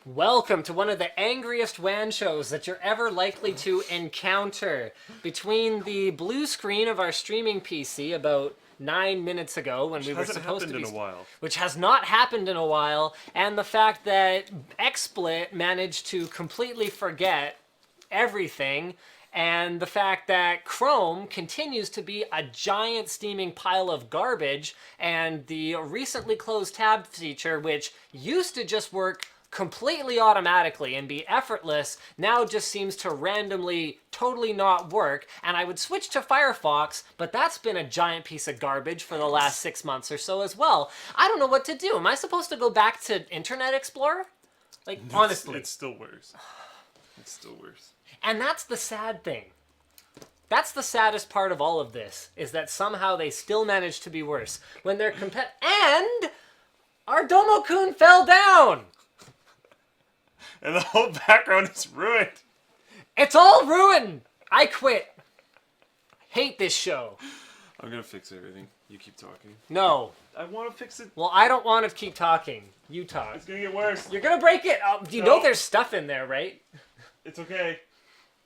Welcome to one of the angriest WAN shows that you're ever likely to encounter. Between the blue screen of our streaming PC about 9 minutes ago when we were supposed to be... in a while. Which has not happened in a while, and the fact that XSplit managed to completely forget everything, and the fact that Chrome continues to be a giant steaming pile of garbage, and the recently closed tab feature, which used to just work completely automatically and be effortless, now just seems to randomly totally not work. And I would switch to Firefox, but that's been a giant piece of garbage for the last 6 months or so as well. I don't know what to do. Am I supposed to go back to Internet Explorer? Like, honestly. It's still worse. It's still worse. And that's the sad thing. That's the saddest part of all of this, is that somehow they still manage to be worse. When they're and our Domo-kun fell down! And the whole background is ruined. It's all ruined! I quit. Hate this show. I'm gonna fix everything. You keep talking. No. I want to fix it. Well, I don't want to keep talking. You talk. It's gonna get worse. You're gonna break it. You know there's stuff in there, right? It's okay.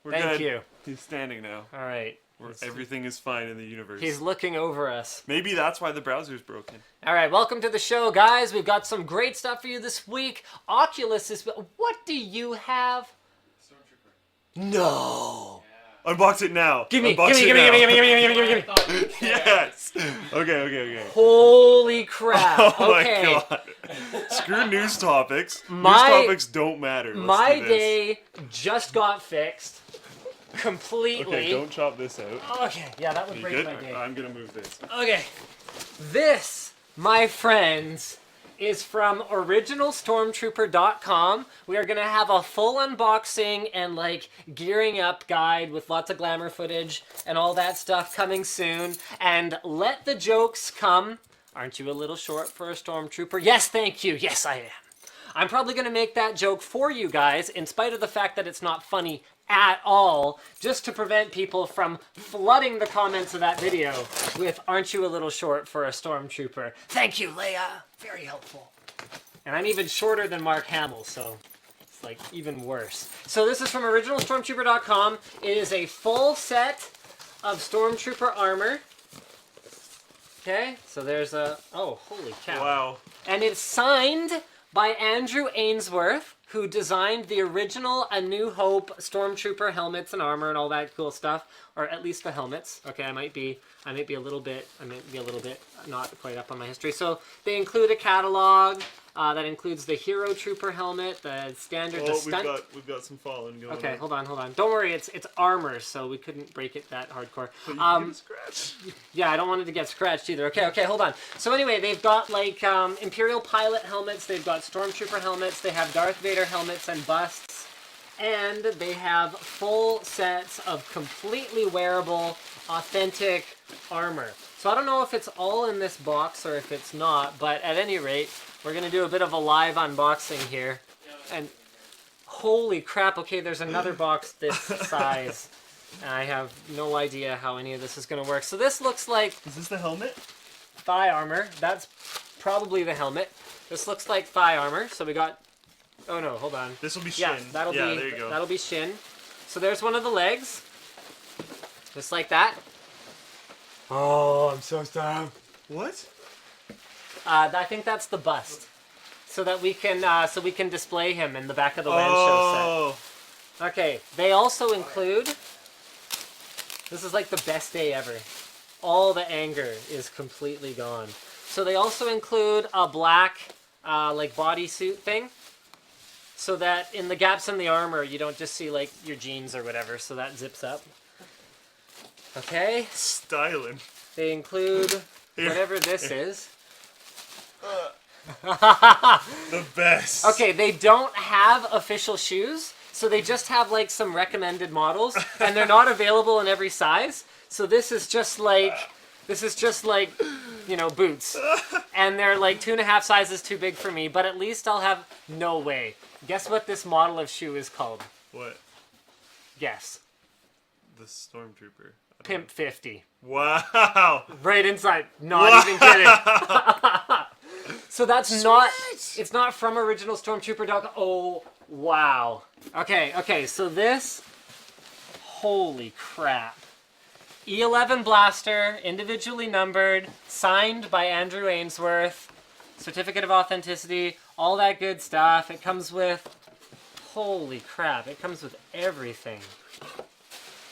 We're Thank good. you. He's standing now. All right. Everything is fine in the universe. He's looking over us. Maybe that's why the browser's broken. All right, welcome to the show, guys. We've got some great stuff for you this week. Oculus is... What do you have? Stormtrooper. No. Yeah. Unbox it now. Give me. Yes. Okay. Holy crap. Oh okay. my god. Screw news topics. News topics don't matter. My day just got fixed. Completely. Okay, don't chop this out. Okay, yeah, that would break my day. I'm gonna move this. Okay. This, my friends, is from originalstormtrooper.com. We are going to have a full unboxing and like gearing up guide with lots of glamour footage and all that stuff coming soon. And let the jokes come. Aren't you a little short for a stormtrooper? Yes, thank you. Yes, I am. I'm probably going to make that joke for you guys, in spite of the fact that it's not funny at all, just to prevent people from flooding the comments of that video with, aren't you a little short for a stormtrooper? Thank you, Leia. Very helpful. And I'm even shorter than Mark Hamill, so it's like even worse. So this is from originalstormtrooper.com. It is a full set of stormtrooper armor. Okay, so there's a... Oh, holy cow. Wow. And it's signed by Andrew Ainsworth, who designed the original A New Hope Stormtrooper helmets and armor and all that cool stuff, or at least the helmets. Okay, I might be a little bit not quite up on my history. So they include a catalog that includes the Hero Trooper helmet, the standard, the stunt. We've got some falling going on. Okay, hold on. Don't worry, it's armor, so we couldn't break it that hardcore. But you can get a scratch. Yeah, I don't want it to get scratched either. Okay, hold on. So anyway, they've got like Imperial pilot helmets, they've got Stormtrooper helmets, they have Darth Vader helmets and busts, and they have full sets of completely wearable, authentic armor. So I don't know if it's all in this box or if it's not, but at any rate, we're going to do a bit of a live unboxing here. And holy crap, okay, there's another box this size. And I have no idea how any of this is going to work. So this looks like... Is this the helmet? Thigh armor. That's probably the helmet. This looks like thigh armor. So we got... Oh no, hold on. This will be shin. Yeah, there you go. That'll be shin. So there's one of the legs. Just like that. Oh, I'm so sad. What? I think that's the bust, so that we can display him in the back of the WAN show set. Okay, they also include. This is like the best day ever. All the anger is completely gone. So they also include a black, like bodysuit thing, so that in the gaps in the armor you don't just see like your jeans or whatever. So that zips up. Okay. Styling. They include whatever this is. The best. Okay, they don't have official shoes, so they just have like some recommended models, and they're not available in every size. So this is just like, you know, boots, and they're like 2.5 sizes too big for me. But at least I'll have no way. Guess what this model of shoe is called? What? Guess. The Stormtrooper. Pimp 50. Wow. Right inside. Not even kidding. So that's not, it's not from original Stormtrooper Doc. Oh, wow. Okay, so this, holy crap. E11 blaster, individually numbered, signed by Andrew Ainsworth, certificate of authenticity, all that good stuff. It comes with, holy crap, it comes with everything.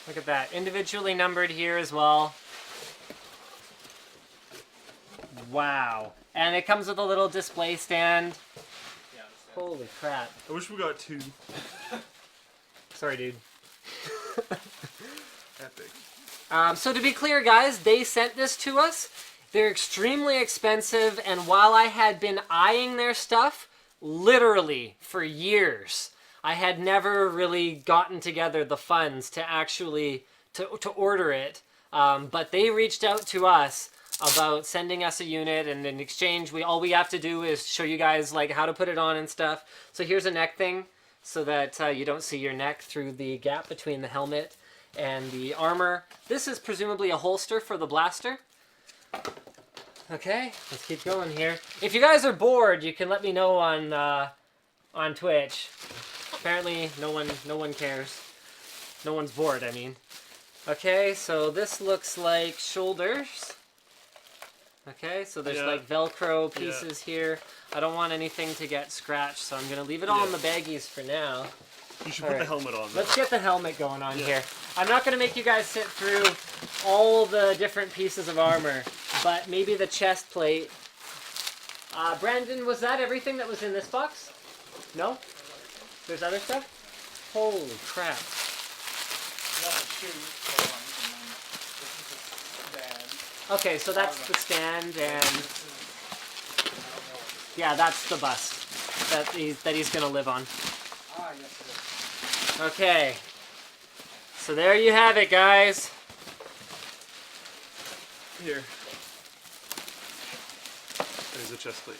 Look at that, individually numbered here as well. Wow. And it comes with a little display stand. Holy crap. I wish we got 2. Sorry, dude. Epic. So to be clear, guys, they sent this to us. They're extremely expensive, and while I had been eyeing their stuff, literally for years, I had never really gotten together the funds to actually to order it. But they reached out to us about sending us a unit, and in exchange, all we have to do is show you guys like how to put it on and stuff. So here's a neck thing, so that you don't see your neck through the gap between the helmet and the armor. This is presumably a holster for the blaster. Okay, let's keep going here. If you guys are bored, you can let me know on Twitch. Apparently, no one cares. No one's bored, I mean. Okay, so this looks like shoulders. Okay, so there's like Velcro pieces here. I don't want anything to get scratched, so I'm going to leave it all in the baggies for now. You should put the helmet on. Though. Let's get the helmet going on here. I'm not going to make you guys sit through all the different pieces of armor, but maybe the chest plate. Brandon, was that everything that was in this box? No? There's other stuff? Holy crap. Okay, so that's the stand, and yeah, that's the bust that he's gonna live on. Okay, so there you have it, guys. Here. There's a chest plate.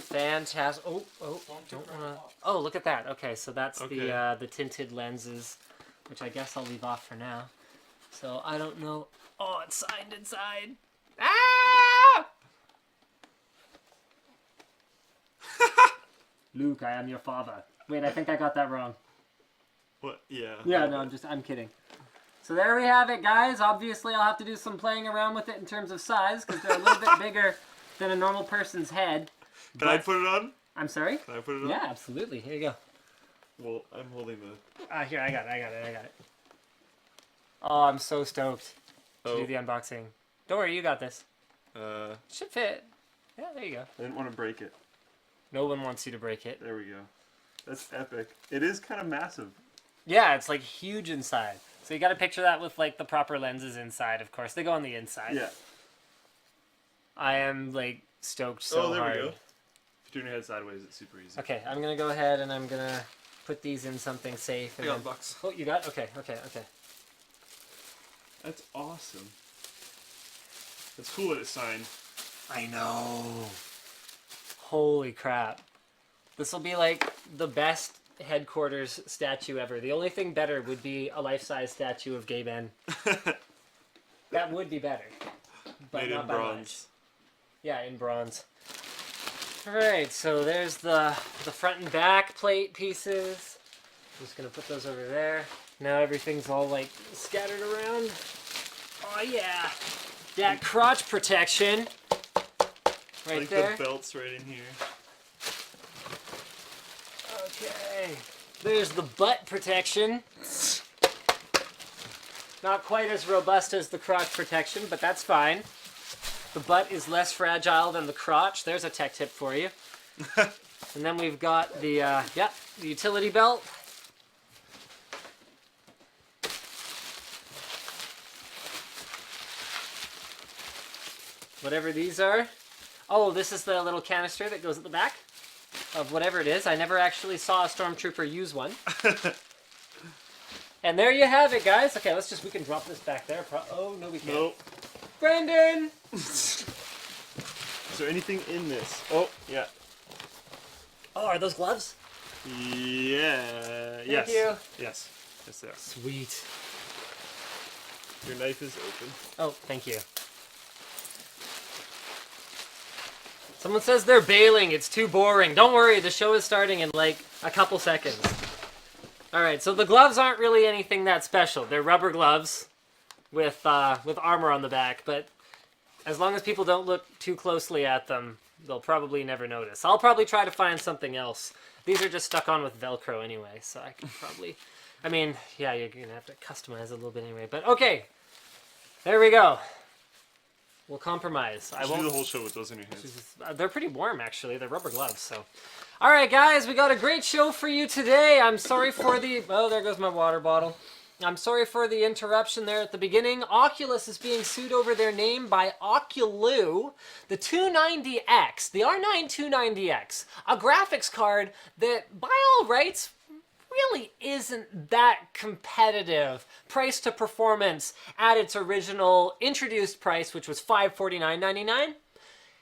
Fantastic. Don't wanna. Oh, look at that. Okay, so that's the tinted lenses, which I guess I'll leave off for now. So I don't know. Oh, it's signed inside. Ah! Luke, I am your father. Wait, I think I got that wrong. What? Yeah. Yeah, no, I'm kidding. So there we have it, guys. Obviously, I'll have to do some playing around with it in terms of size, because they're a little bit bigger than a normal person's head. Can I put it on? I'm sorry? Can I put it on? Yeah, absolutely. Here you go. Well, I'm holding the... Here, I got it. Oh, I'm so stoked to do the unboxing. Don't worry, you got this. Should fit. Yeah, there you go. I didn't want to break it. No one wants you to break it. There we go. That's epic. It is kind of massive. Yeah, it's like huge inside. So you got to picture that with like the proper lenses inside, of course. They go on the inside. Yeah. I am like stoked so hard. Oh, there we go. If you turn your head sideways, it's super easy. Okay, I'm going to go ahead and I'm going to put these in something safe. I got a box. Oh, you got? Okay. That's awesome. It's cool that it's signed. I know. Holy crap. This will be like the best headquarters statue ever. The only thing better would be a life-size statue of Gay Ben. That would be better. But Made not in by bronze. much. Yeah, in bronze. Alright, so there's the front and back plate pieces. I'm just going to put those over there. Now everything's all like scattered around. Oh yeah! That crotch protection. Right like there. the belt's right in here. Okay. There's the butt protection. Not quite as robust as the crotch protection, but that's fine. The butt is less fragile than the crotch. There's a tech tip for you. And then we've got the the utility belt. Whatever these are. Oh, this is the little canister that goes at the back of whatever it is. I never actually saw a Stormtrooper use one. And there you have it, guys. Okay, we can drop this back there. Oh, no, we can't. Nope. Brandon! Is there anything in this? Oh, yeah. Oh, are those gloves? Yeah. Thank you. Yes. Yes, they are. Sweet. Your knife is open. Oh, thank you. Someone says they're bailing. It's too boring. Don't worry, the show is starting in like a couple seconds. All right, so the gloves aren't really anything that special. They're rubber gloves with armor on the back, but as long as people don't look too closely at them, they'll probably never notice. I'll probably try to find something else. These are just stuck on with Velcro anyway, so I can probably... I mean, yeah, you're going to have to customize it a little bit anyway, but okay. There we go. We'll compromise. I won't do the whole show with those in your hands. They're pretty warm, actually. They're rubber gloves, so... All right, guys, we got a great show for you today. I'm sorry for the... Oh, there goes my water bottle. I'm sorry for the interruption there at the beginning. Oculus is being sued over their name by Oculu. The 290X, the R9 290X, a graphics card that, by all rights, really isn't that competitive price to performance at its original introduced price, which was $549.99,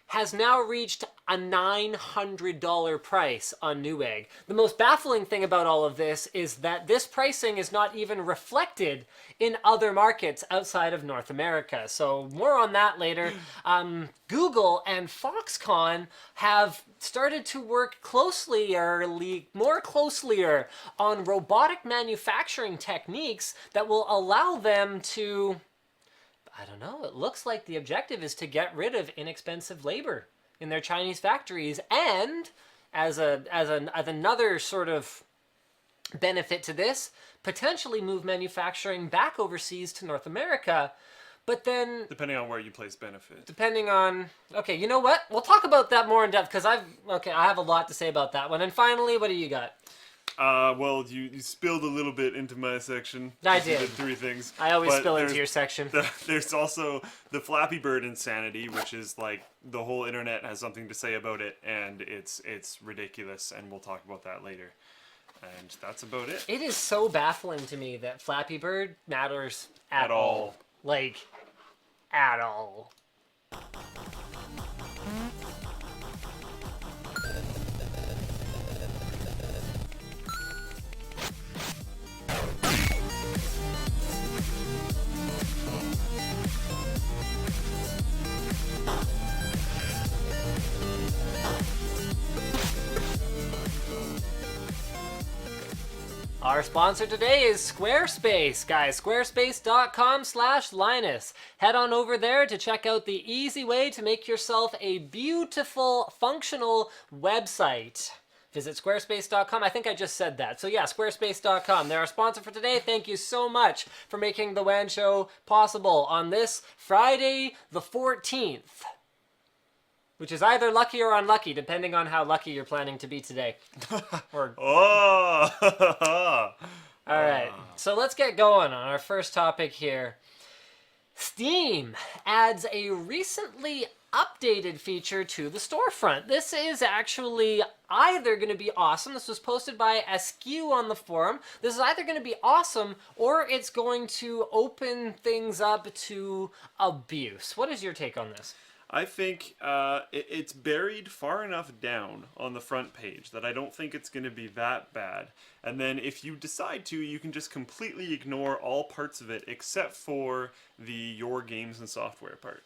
has now reached a $900 price on Newegg. The most baffling thing about all of this is that this pricing is not even reflected in other markets outside of North America. So more on that later. Google and Foxconn have started to work more closely on robotic manufacturing techniques that will allow them to... I don't know, it looks like the objective is to get rid of inexpensive labor in their Chinese factories, and as another sort of benefit to this, potentially move manufacturing back overseas to North America. But then... Depending on where you place benefit. Depending on... Okay, you know what? We'll talk about that more in depth, because I have a lot to say about that one. And finally, what do you got? Well, you spilled a little bit into my section. I did. You did 3 things. I always spill into your section. There's also the Flappy Bird insanity, which is like the whole internet has something to say about it, and it's ridiculous, and we'll talk about that later. And that's about it. It is so baffling to me that Flappy Bird matters at all. Like, at all. Our sponsor today is Squarespace, guys. Squarespace.com/Linus. Head on over there to check out the easy way to make yourself a beautiful, functional website. Visit squarespace.com. I think I just said that. So yeah, squarespace.com. They're our sponsor for today. Thank you so much for making the WAN show possible on this Friday the 14th. Which is either lucky or unlucky, depending on how lucky you're planning to be today. All right, so let's get going on our first topic here. Steam adds a recently updated feature to the storefront. This is actually either going to be awesome. This was posted by Askew on the forum. This is either going to be awesome or it's going to open things up to abuse. What is your take on this? I think it's buried far enough down on the front page that I don't think it's going to be that bad. And then if you decide to, you can just completely ignore all parts of it except for the Your Games and Software part,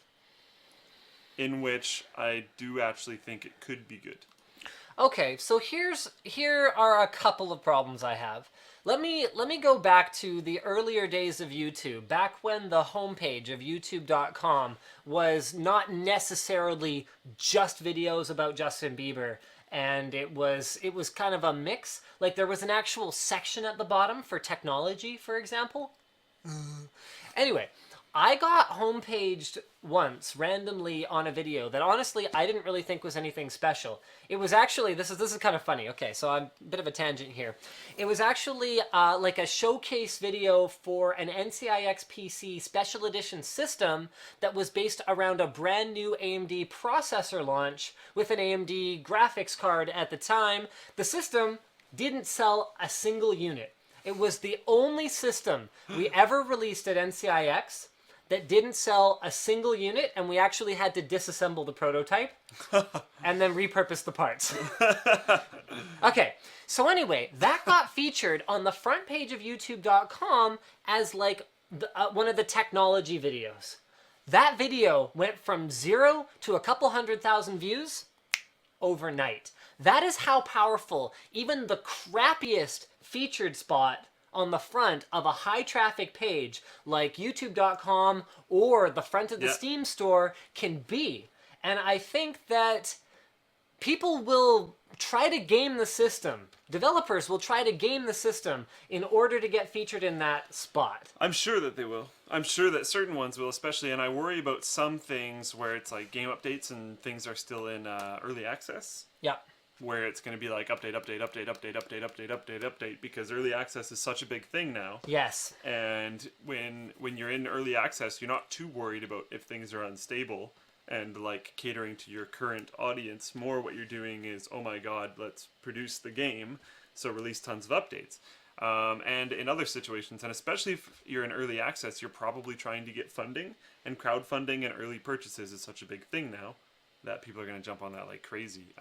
in which I do actually think it could be good. Okay, so here are a couple of problems I have. Let me go back to the earlier days of YouTube, back when the homepage of youtube.com was not necessarily just videos about Justin Bieber, and it was kind of a mix. Like there was an actual section at the bottom for technology, for example. Anyway, I got homepaged once randomly on a video that honestly I didn't really think was anything special. It was actually, this is kind of funny. Okay, so I'm a bit of a tangent here. It was actually like a showcase video for an NCIX PC special edition system that was based around a brand new AMD processor launch with an AMD graphics card at the time. The system didn't sell a single unit. It was the only system we ever released at NCIX that didn't sell a single unit, and we actually had to disassemble the prototype and then repurpose the parts. Okay, so anyway, that got featured on the front page of youtube.com as like one of the technology videos. That video went from 0 to a couple 100,000 views overnight. That is how powerful even the crappiest featured spot on the front of a high traffic page like youtube.com or the front of the Yeah. Steam store can be. And I think that people will try to game the system. Developers will try to game the system in order to get featured in that spot. I'm sure that they will. I'm sure that certain ones will, especially, and I worry about some things where it's like game updates and things are still in early access, Yeah. where it's going to be like update, because early access is such a big thing now. Yes. And when you're in early access, you're not too worried about if things are unstable and like catering to your current audience. More what you're doing is, oh my god, let's produce the game, so release tons of updates. And in other situations, and especially if you're in early access, you're probably trying to get funding, and crowdfunding and early purchases is such a big thing now that people are going to jump on that like crazy.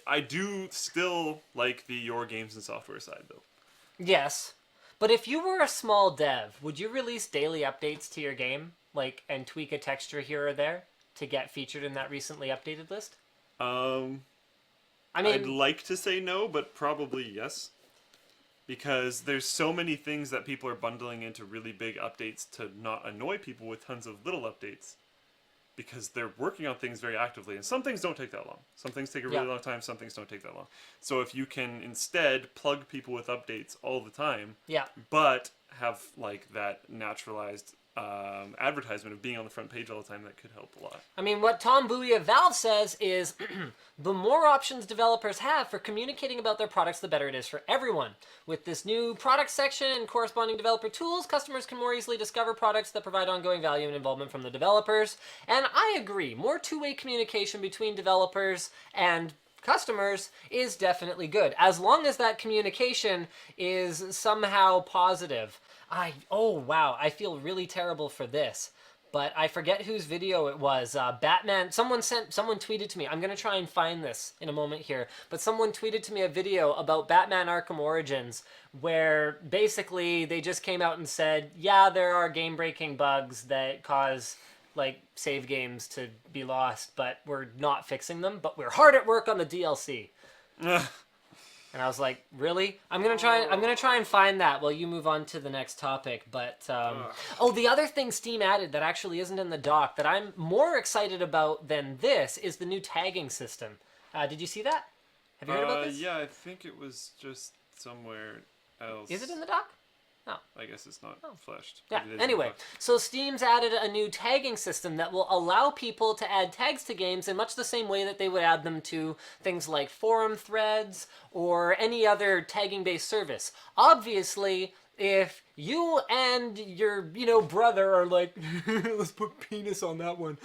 I do still like the Your Games and Software side, though. Yes. But if you were a small dev, would you release daily updates to your game, like, and tweak a texture here or there to get featured in that recently updated list? I mean, I'd like to say no, but probably yes. Because there's so many things that people are bundling into really big updates to not annoy people with tons of little updates. Because they're working on things very actively. And some things don't take that long. Some things take a really long time, some things don't take that long. So if you can instead plug people with updates all the time, yeah. but have like that naturalized advertisement of being on the front page all the time, that could help a lot. I mean, what Tom Bowie of Valve says is, the more options developers have for communicating about their products, the better it is for everyone. With this new product section and corresponding developer tools, customers can more easily discover products that provide ongoing value and involvement from the developers. And I agree, more two-way communication between developers and customers is definitely good, as long as that communication is somehow positive. Oh wow, I feel really terrible for this, but I forget whose video it was. Batman. Someone tweeted to me. I'm gonna try and find this in a moment here, but someone tweeted to me a video about Batman Arkham Origins, where basically they just came out and said, yeah, there are game-breaking bugs that cause like save games to be lost, but we're not fixing them. But we're hard at work on the DLC. And I was like, really? I'm gonna try and find that while you move on to the next topic. But oh, the other thing Steam added that actually isn't in the doc that I'm more excited about than this is the new tagging system. Did you see that? Have you heard about this? Yeah, I think it was just somewhere else. Is it in the doc? No. I guess it's not fleshed. Yeah, It is in anyway, the doc. so Steam's added a new tagging system that will allow people to add tags to games in much the same way that they would add them to things like forum threads or any other tagging-based service. Obviously, if you and your, brother are like, let's put penis on that one,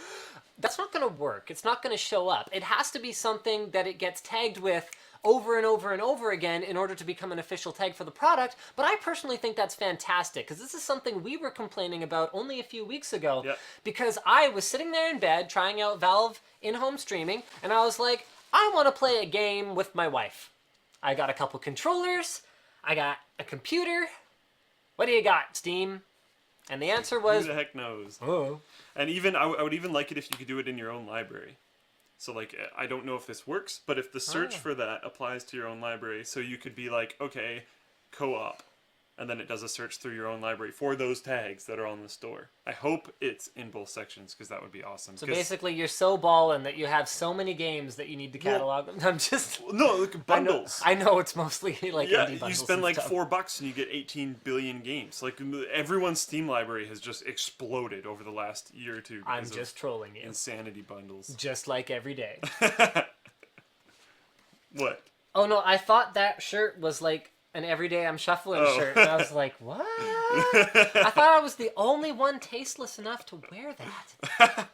that's not going to work. It's not going to show up. It has to be something that it gets tagged with over and over and over again in order to become an official tag for the product. But I personally think that's fantastic, because this is something we were complaining about only a few weeks ago. Yep. Because I was sitting there in bed trying out Valve in-home streaming, and I was like, I want to play a game with my wife. I got a couple controllers, I got a computer. What do you got, Steam? And the answer was, Who the heck knows? oh. And even I would even like it if you could do it in your own library. So like, I don't know if this works, but if the search for that applies to your own library, so you could be like, okay, co-op, and then it does a search through your own library for those tags that are on the store. I hope it's in both sections, because that would be awesome. So basically, you're so ballin' that you have so many games that you need to catalog them. I'm just... No, look, bundles. I know it's mostly like Yeah, indie bundles. you spend and like stuff. $4 and you get 18 billion games. Like, everyone's Steam library has just exploded over the last year or two. I'm because just trolling you. insanity bundles. Just like every day. What? Oh no, I thought that shirt was like an everyday I'm shuffling shirt. And I was like, what? I thought I was the only one tasteless enough to wear that.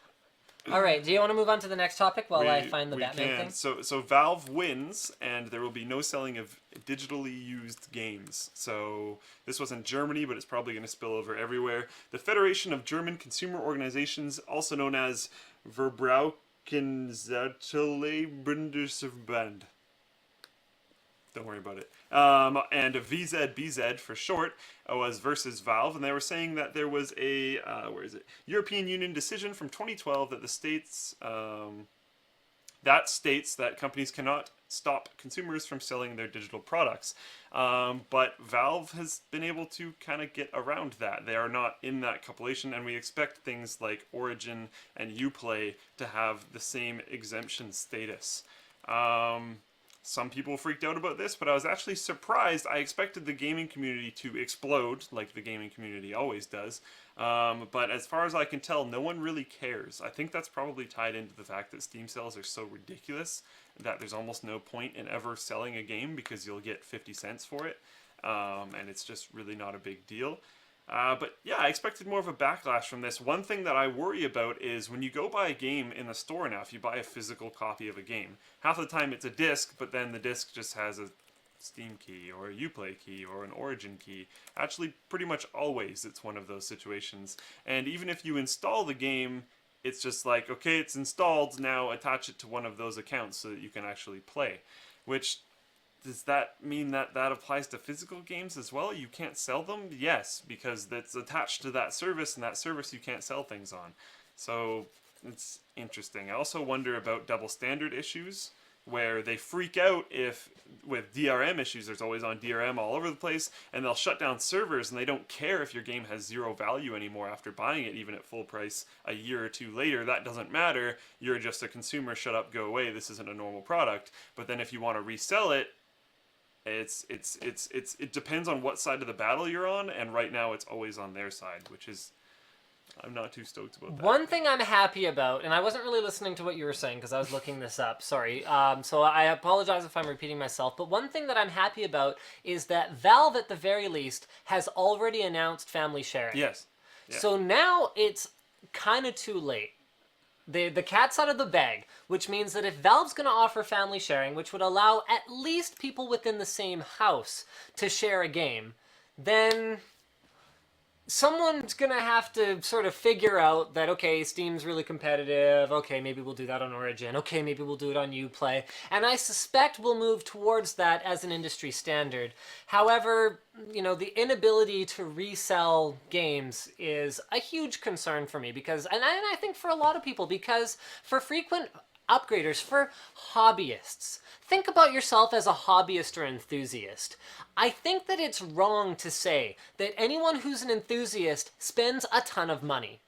All right, do you want to move on to the next topic while I find the Batman thing? So Valve wins, and there will be no selling of digitally used games. So this was in Germany, but it's probably going to spill over everywhere. The Federation of German Consumer Organizations, also known as Verbraucherzentrale Bundesverband. Don't worry about it. And VZBZ for short was versus Valve, and they were saying that there was a European Union decision from 2012 that the states that states that companies cannot stop consumers from selling their digital products. But Valve has been able to kind of get around that. They are not in that compilation, and we expect things like Origin and Uplay to have the same exemption status. Some people freaked out about this, but I was actually surprised. I expected the gaming community to explode, like the gaming community always does. But as far as I can tell, no one really cares. I think that's probably tied into the fact that Steam sales are so ridiculous that there's almost no point in ever selling a game because you'll get 50 cents for it. And it's just really not a big deal. But yeah, I expected more of a backlash from this. One thing that I worry about is when you go buy a game in the store now, if you buy a physical copy of a game, half the time it's a disc, but then the disc just has a Steam key or a Uplay key or an Origin key. Actually, pretty much always it's one of those situations. And even if you install the game, it's just like, okay, it's installed, now attach it to one of those accounts so that you can actually play. Which, does that mean that that applies to physical games as well? You can't sell them? Yes, because that's attached to that service, and that service you can't sell things on. So it's interesting. I also wonder about double standard issues, where they freak out if, with DRM issues, there's always on DRM all over the place, and they'll shut down servers, and they don't care if your game has zero value anymore after buying it, even at full price a year or two later. That doesn't matter. You're just a consumer. Shut up, go away. This isn't a normal product. But then if you want to resell it, it depends on what side of the battle you're on, and right now it's always on their side, which is, I'm not too stoked about that. One thing I'm happy about, and I wasn't really listening to what you were saying because I was looking this up, sorry, so I apologize if I'm repeating myself, but one thing that I'm happy about is that Valve, at the very least, has already announced family sharing. Yes. Yeah. So now it's kind of too late. The cat's out of the bag, which means that if Valve's going to offer family sharing, which would allow at least people within the same house to share a game, then someone's going to have to sort of figure out that, okay, Steam's really competitive, okay, maybe we'll do that on Origin, okay, maybe we'll do it on Uplay, and I suspect we'll move towards that as an industry standard. However, you know, the inability to resell games is a huge concern for me because, and I think for a lot of people, because for frequent upgraders, for hobbyists, think about yourself as a hobbyist or enthusiast. I think that it's wrong to say that anyone who's an enthusiast spends a ton of money.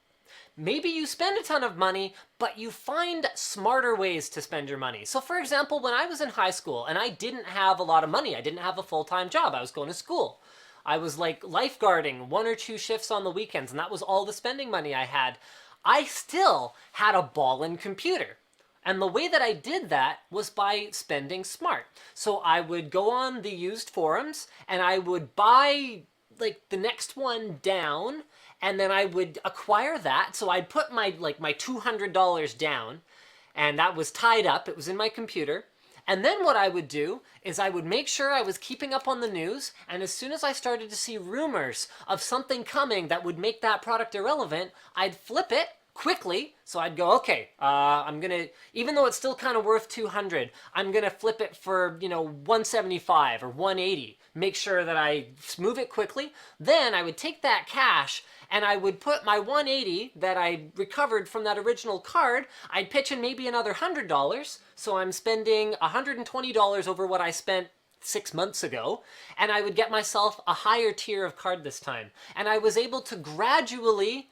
Maybe you spend a ton of money, but you find smarter ways to spend your money. So for example, when I was in high school and I didn't have a lot of money, I didn't have a full-time job, I was going to school. I was like lifeguarding 1 or 2 shifts on the weekends, and that was all the spending money I had. I still had a ballin' computer. And the way that I did that was by spending smart. So I would go on the used forums and I would buy like the next one down, and then I would acquire that. So I'd put my my $200 down, and that was tied up. It was in my computer. And then what I would do is I would make sure I was keeping up on the news, and as soon as I started to see rumors of something coming that would make that product irrelevant, I'd flip it quickly. So I'd go, okay, I'm gonna, even though it's still kind of worth 200, I'm gonna flip it for, you know, 175 or 180. Make sure that I move it quickly. Then I would take that cash and I would put my 180 that I recovered from that original card, I'd pitch in maybe another $100. So I'm spending $120 over what I spent 6 months ago, and I would get myself a higher tier of card this time. And I was able to gradually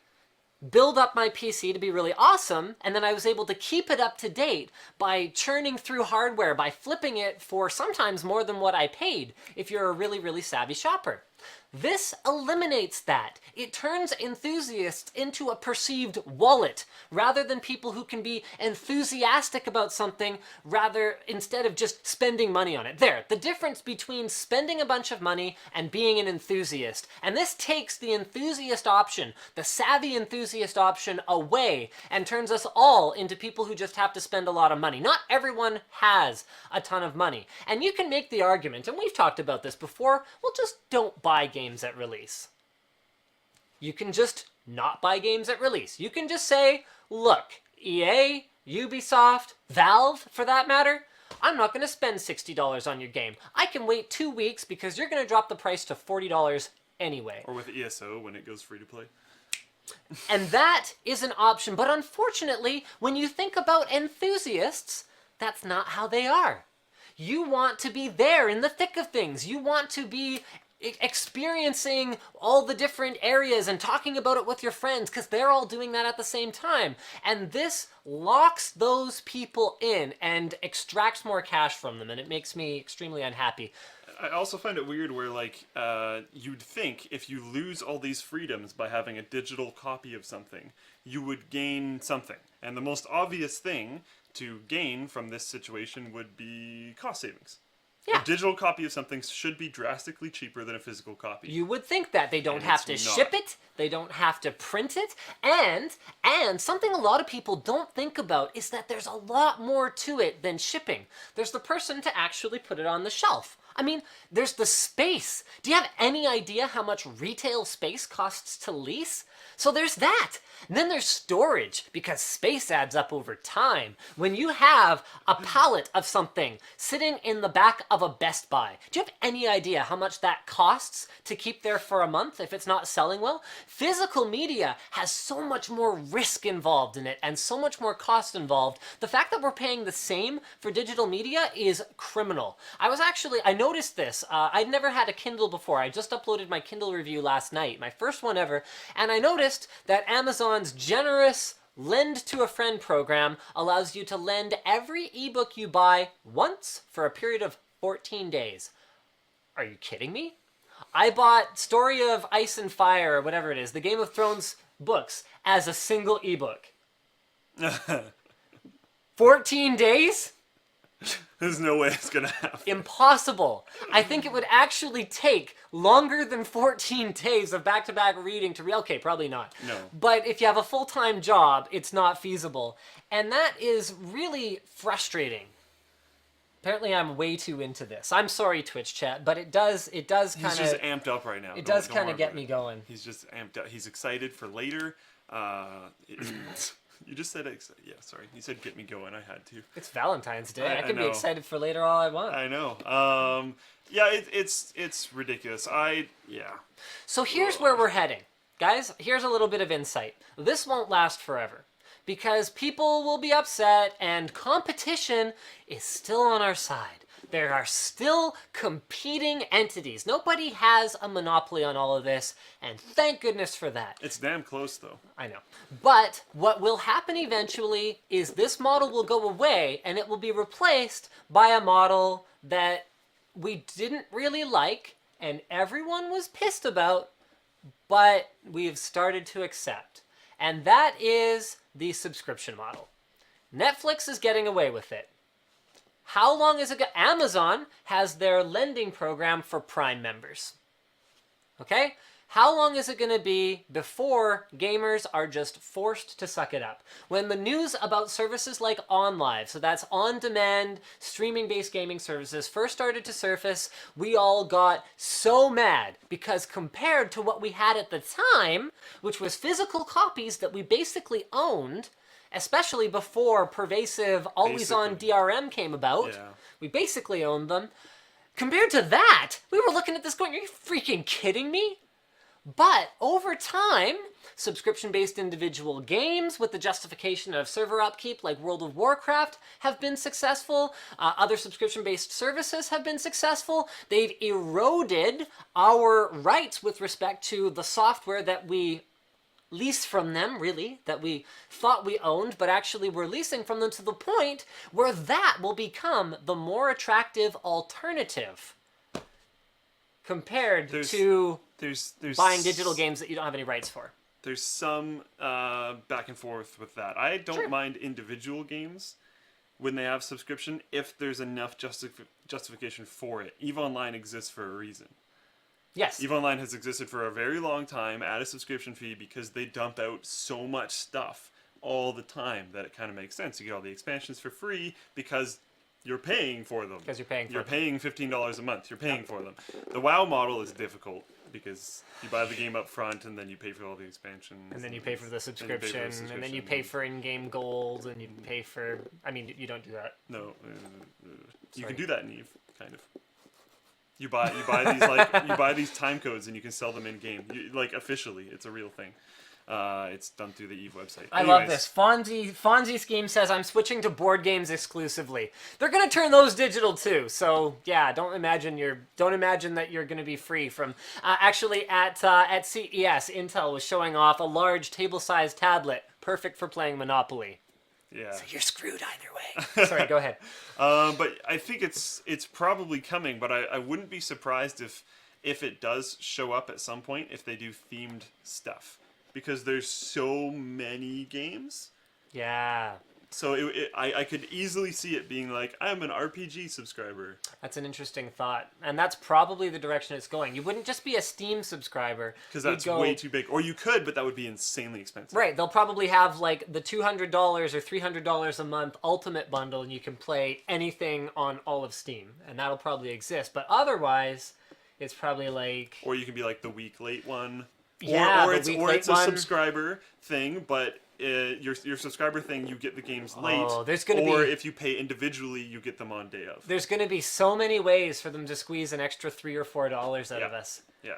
build up my PC to be really awesome, and then I was able to keep it up to date by churning through hardware, by flipping it for sometimes more than what I paid if you're a really, really savvy shopper. This eliminates that. It turns enthusiasts into a perceived wallet rather than people who can be enthusiastic about something instead of just spending money on it. There, the difference between spending a bunch of money and being an enthusiast. And this takes the enthusiast option, the savvy enthusiast option, away and turns us all into people who just have to spend a lot of money. Not everyone has a ton of money. And you can make the argument, and we've talked about this before, well, just don't buy games at release. You can just not buy games at release. You can just say, look, EA, Ubisoft, Valve, for that matter, I'm not going to spend $60 on your game. I can wait 2 weeks because you're going to drop the price to $40 anyway. Or with ESO when it goes free to play. And that is an option. But unfortunately, when you think about enthusiasts, That's not how they are. You want to be there in the thick of things. You want to be experiencing all the different areas and talking about it with your friends because they're all doing that at the same time. And this locks those people in and extracts more cash from them, and it makes me extremely unhappy. I also find it weird where, like, you'd think if you lose all these freedoms by having a digital copy of something, you would gain something. And the most obvious thing to gain from this situation would be cost savings. Yeah. A digital copy of something should be drastically cheaper than a physical copy. You would think that. They don't And have to it's not. ship it, they don't have to print it, and something a lot of people don't think about is that there's a lot more to it than shipping. There's the person to actually put it on the shelf. I mean, there's the space. Do you have any idea how much retail space costs to lease? So there's that. And then there's storage, because space adds up over time. When you have a pallet of something sitting in the back of a Best Buy, do you have any idea how much that costs to keep there for a month if it's not selling well? Physical media has so much more risk involved in it and so much more cost involved. The fact that we're paying the same for digital media is criminal. I noticed this. I'd never had a Kindle before. I just uploaded my Kindle review last night, my first one ever, and I noticed that Amazon's generous Lend to a Friend program allows you to lend every ebook you buy once for a period of 14 days. Are you kidding me? I bought Story of Ice and Fire, or whatever it is, the Game of Thrones books, as a single ebook. 14 days? There's no way it's gonna happen. Impossible. I think it would actually take longer than 14 days of back-to-back reading to okay, probably not. No. But if you have a full-time job, it's not feasible. And that is really frustrating. Apparently I'm way too into this. I'm sorry, Twitch chat, but it does kind of... He's just amped up right now. It does Don't kind worry of get about me it. going. He's just amped up. He's excited for later. You just said yeah, sorry. You said get me going. I had to. It's Valentine's Day. I I can be know. excited for later all I want. I know. Yeah, it's ridiculous. So here's where we're heading. Guys, here's a little bit of insight. This won't last forever because people will be upset and competition is still on our side. There are still competing entities. Nobody has a monopoly on all of this, and thank goodness for that. It's damn close though. I know. But what will happen eventually is this model will go away and it will be replaced by a model that we didn't really like and everyone was pissed about, but we've started to accept. And that is the subscription model. Netflix is getting away with it. How long is it? Amazon has their lending program for Prime members. Okay? How long is it going to be before gamers are just forced to suck it up? When the news about services like OnLive, so that's on-demand, streaming-based gaming services, first started to surface, we all got so mad because compared to what we had at the time, which was physical copies that we basically owned, especially before pervasive, always-on DRM came about, we basically owned them. Compared to that, we were looking at this going, are you freaking kidding me? But over time, subscription-based individual games with the justification of server upkeep like World of Warcraft have been successful. Other subscription-based services have been successful. They've eroded our rights with respect to the software that we lease from them, really, that we thought we owned, but actually we're leasing from them to the point where that will become the more attractive alternative compared to buying digital games that you don't have any rights for. There's some back and forth with that. I don't mind individual games when they have subscription if there's enough justification for it. EVE Online exists for a reason. Yes. EVE Online has existed for a very long time at a subscription fee because they dump out so much stuff all the time that it kind of makes sense. You get all the expansions for free because you're paying for them. Because you're paying for them. You're paying $15 a month. You're paying for them. The WoW model is difficult because you buy the game up front and then you pay for all the expansions. And then you pay for the subscription, and then you pay for in-game gold, and you pay for... I mean, you don't do that. No. You can do that in EVE, kind of. You buy these time codes and you can sell them in game. Like officially, it's a real thing. It's done through the Eve website. I love Anyways, this. Fonzie Scheme says, I'm switching to board games exclusively. They're going to turn those digital too. So yeah, don't imagine that you're going to be free from. Actually, at CES, Intel was showing off a large table-sized tablet, perfect for playing Monopoly. Yeah. So you're screwed either way. Sorry, go ahead. But I think it's probably coming. But I wouldn't be surprised if it does show up at some point if they do themed stuff, because there's so many games. Yeah. So I could easily see it being like, I'm an RPG subscriber. That's an interesting thought. And that's probably the direction it's going. You wouldn't just be a Steam subscriber. Because that's way too big. Or you could, but that would be insanely expensive. Right. They'll probably have like the $200 or $300 a month Ultimate Bundle, and you can play anything on all of Steam. And that'll probably exist. But otherwise, it's probably like... Or you can be like the week late one. Yeah, or the it's week or late it's a one. subscriber thing, but your subscriber thing, you get the games late. Oh, there's gonna or be... if you pay individually, you get them on day of. There's going to be so many ways for them to squeeze an extra $3 or $4 out of us. Yeah.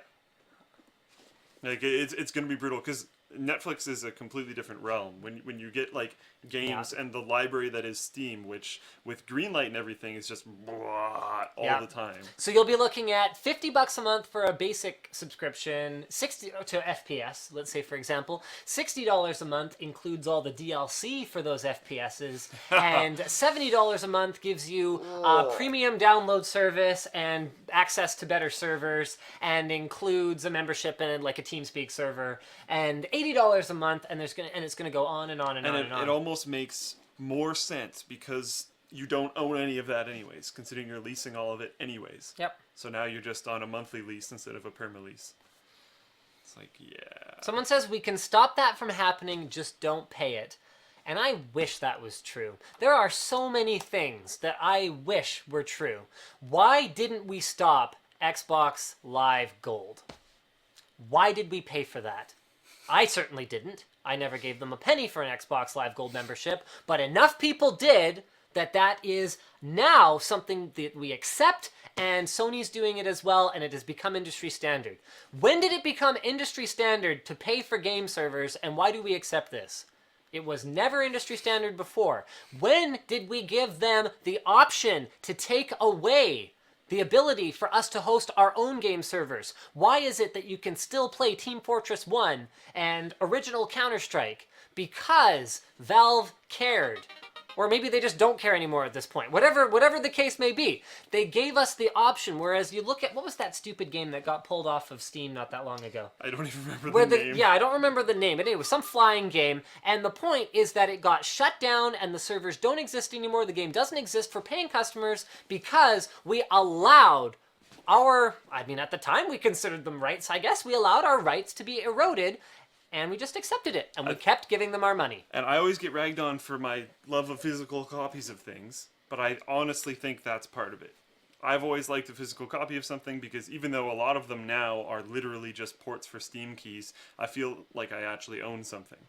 Like it's going to be brutal because Netflix is a completely different realm. When you get like games and the library that is Steam, which with Greenlight and everything is just blah, all the time. So you'll be looking at $50 a month for a basic subscription, 60 to FPS, let's say for example. $60 a month includes all the DLC for those FPSs, and $70 a month gives you a premium download service and access to better servers, and includes a membership in like a TeamSpeak server, and $80 a month, and it's gonna go on and on and on and on. It almost makes more sense because you don't own any of that anyways, considering you're leasing all of it anyways. Yep. So now you're just on a monthly lease instead of a perma-lease. It's like, yeah. Someone says we can stop that from happening, just don't pay it. And I wish that was true. There are so many things that I wish were true. Why didn't we stop Xbox Live Gold? Why did we pay for that? I certainly didn't. I never gave them a penny for an Xbox Live Gold membership, but enough people did that is now something that we accept, and Sony's doing it as well, and it has become industry standard. When did it become industry standard to pay for game servers, and why do we accept this? It was never industry standard before. When did we give them the option to take away the ability for us to host our own game servers? Why is it that you can still play Team Fortress 1 and original Counter-Strike? Because Valve cared. Or maybe they just don't care anymore at this point. Whatever the case may be, they gave us the option. Whereas you look at, what was that stupid game that got pulled off of Steam not that long ago? I don't even remember the name. Yeah, I don't remember the name. But anyway, it was some flying game. And the point is that it got shut down and the servers don't exist anymore. The game doesn't exist for paying customers because we allowed at the time we considered them rights. I guess we allowed our rights to be eroded. And we just accepted it, and we kept giving them our money. And I always get ragged on for my love of physical copies of things, but I honestly think that's part of it. I've always liked a physical copy of something because even though a lot of them now are literally just ports for Steam keys, I feel like I actually own something.